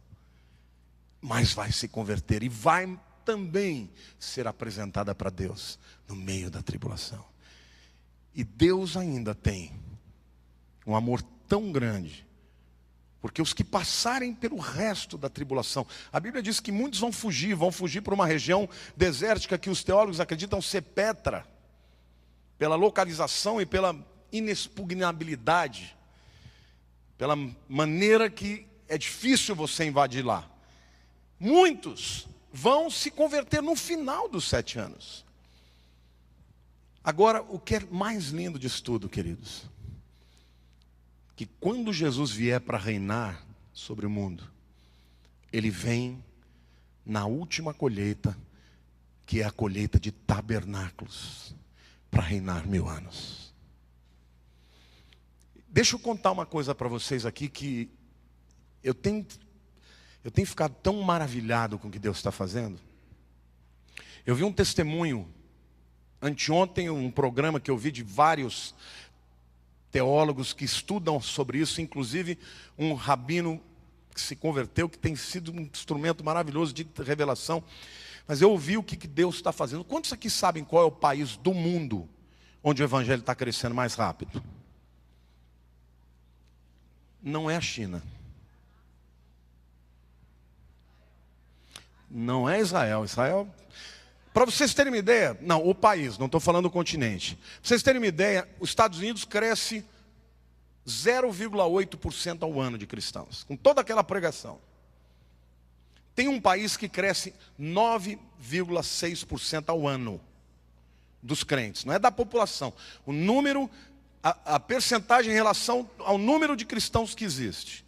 Mas vai se converter e vai também ser apresentada para Deus no meio da tribulação. E Deus ainda tem um amor tão grande, porque os que passarem pelo resto da tribulação, a Bíblia diz que muitos vão fugir para uma região desértica que os teólogos acreditam ser Petra, pela localização e pela inexpugnabilidade, pela maneira que é difícil você invadir lá. Muitos vão se converter no final dos 7 anos. Agora, o que é mais lindo disso tudo, queridos, que quando Jesus vier para reinar sobre o mundo, Ele vem na última colheita, que é a colheita de tabernáculos, para reinar 1000 anos. Deixa eu contar uma coisa para vocês aqui, que eu tenho ficado tão maravilhado com o que Deus está fazendo. Eu vi um testemunho, anteontem, um programa que eu vi de vários teólogos que estudam sobre isso, inclusive um rabino que se converteu, que tem sido um instrumento maravilhoso de revelação. Mas eu ouvi o que Deus está fazendo. Quantos aqui sabem qual é o país do mundo onde o evangelho está crescendo mais rápido? Não é a China. Não é Israel. Israel, para vocês terem uma ideia, não, o país, não estou falando do continente. Para vocês terem uma ideia, os Estados Unidos cresce 0,8% ao ano de cristãos, com toda aquela pregação. Tem um país que cresce 9,6% ao ano dos crentes, não é da população. O número, a percentagem em relação ao número de cristãos que existe.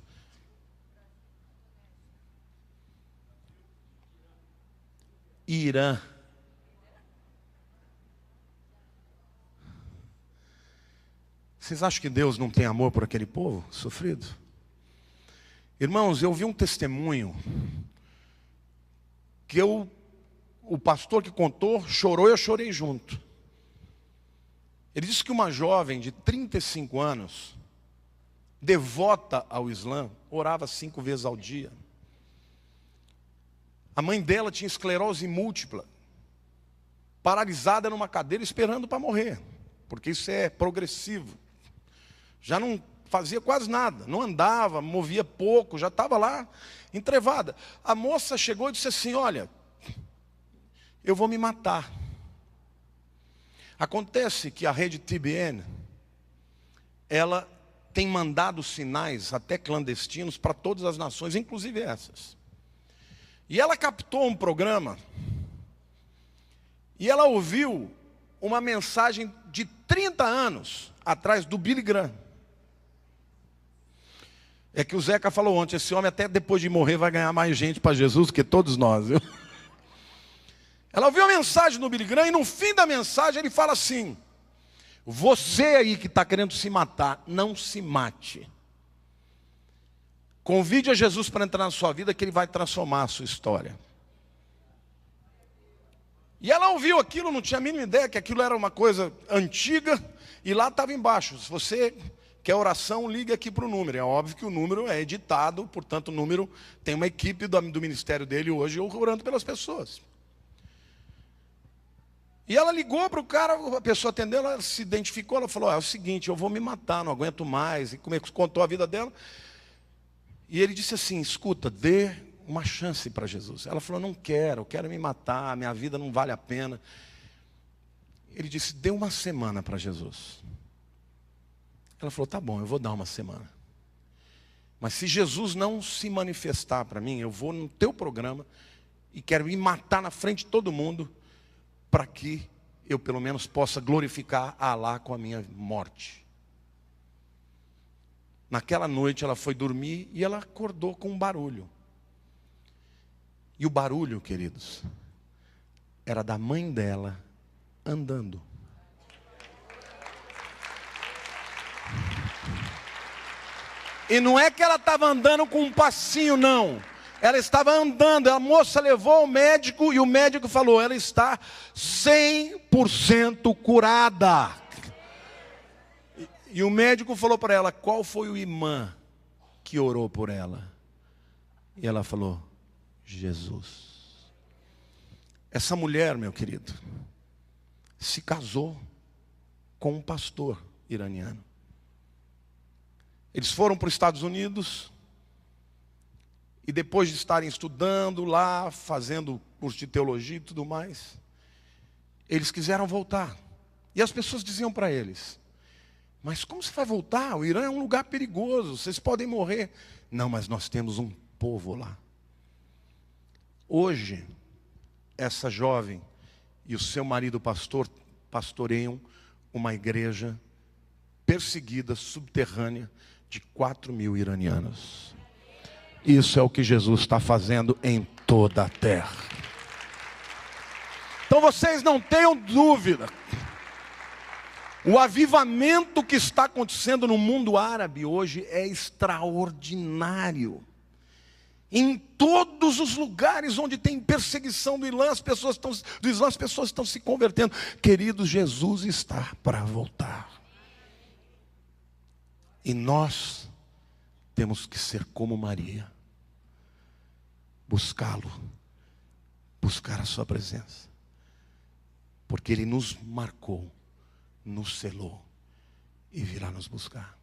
Irã. Vocês acham que Deus não tem amor por aquele povo sofrido? Irmãos, eu vi um testemunho que o pastor que contou chorou e eu chorei junto. Ele disse que uma jovem de 35 anos, devota ao Islã, orava 5 vezes ao dia. A mãe dela tinha esclerose múltipla, paralisada numa cadeira esperando para morrer, porque isso é progressivo. Já não fazia quase nada, não andava, movia pouco, já estava lá entrevada. A moça chegou e disse assim: olha, eu vou me matar. Acontece que a rede TBN, ela tem mandado sinais até clandestinos para todas as nações, inclusive essas. E ela captou um programa e ela ouviu uma mensagem de 30 anos atrás do Billy Graham. É que o Zeca falou ontem, esse homem até depois de morrer vai ganhar mais gente para Jesus que todos nós, viu? Ela ouviu a mensagem do Billy Graham e no fim da mensagem ele fala assim: você aí que está querendo se matar, não se mate. Convide a Jesus para entrar na sua vida, que Ele vai transformar a sua história. E ela ouviu aquilo, não tinha a mínima ideia que aquilo era uma coisa antiga, e lá estava embaixo: se você quer oração, ligue aqui para o número. É óbvio que o número é editado, portanto o número tem uma equipe do ministério dele hoje orando pelas pessoas. E ela ligou para o cara, a pessoa atendeu, ela se identificou, ela falou: é o seguinte, eu vou me matar, não aguento mais. E contou a vida dela. E ele disse assim: escuta, dê uma chance para Jesus. Ela falou: não quero, eu quero me matar, minha vida não vale a pena. Ele disse: dê uma semana para Jesus. Ela falou: tá bom, eu vou dar uma semana. Mas se Jesus não se manifestar para mim, eu vou no teu programa e quero me matar na frente de todo mundo, para que eu pelo menos possa glorificar a Alá com a minha morte. Naquela noite ela foi dormir e ela acordou com um barulho. E o barulho, queridos, era da mãe dela andando. E não é que ela estava andando com um passinho, não. Ela estava andando, a moça levou ao médico e o médico falou: ela está 100% curada. E o médico falou para ela: qual foi o imã que orou por ela? E ela falou: Jesus. Essa mulher, meu querido, se casou com um pastor iraniano. Eles foram para os Estados Unidos. E depois de estarem estudando lá, fazendo curso de teologia e tudo mais, eles quiseram voltar. E as pessoas diziam para eles: mas como você vai voltar? O Irã é um lugar perigoso, vocês podem morrer. Não, mas nós temos um povo lá. Hoje, essa jovem e o seu marido pastor pastoreiam uma igreja perseguida, subterrânea, de 4.000 iranianos. Isso é o que Jesus está fazendo em toda a terra. Então vocês não tenham dúvida. O avivamento que está acontecendo no mundo árabe hoje é extraordinário. Em todos os lugares onde tem perseguição do Islã, as pessoas estão se convertendo. Queridos, Jesus está para voltar. E nós temos que ser como Maria, buscá-lo, buscar a sua presença, porque Ele nos marcou, nos selou e virá nos buscar.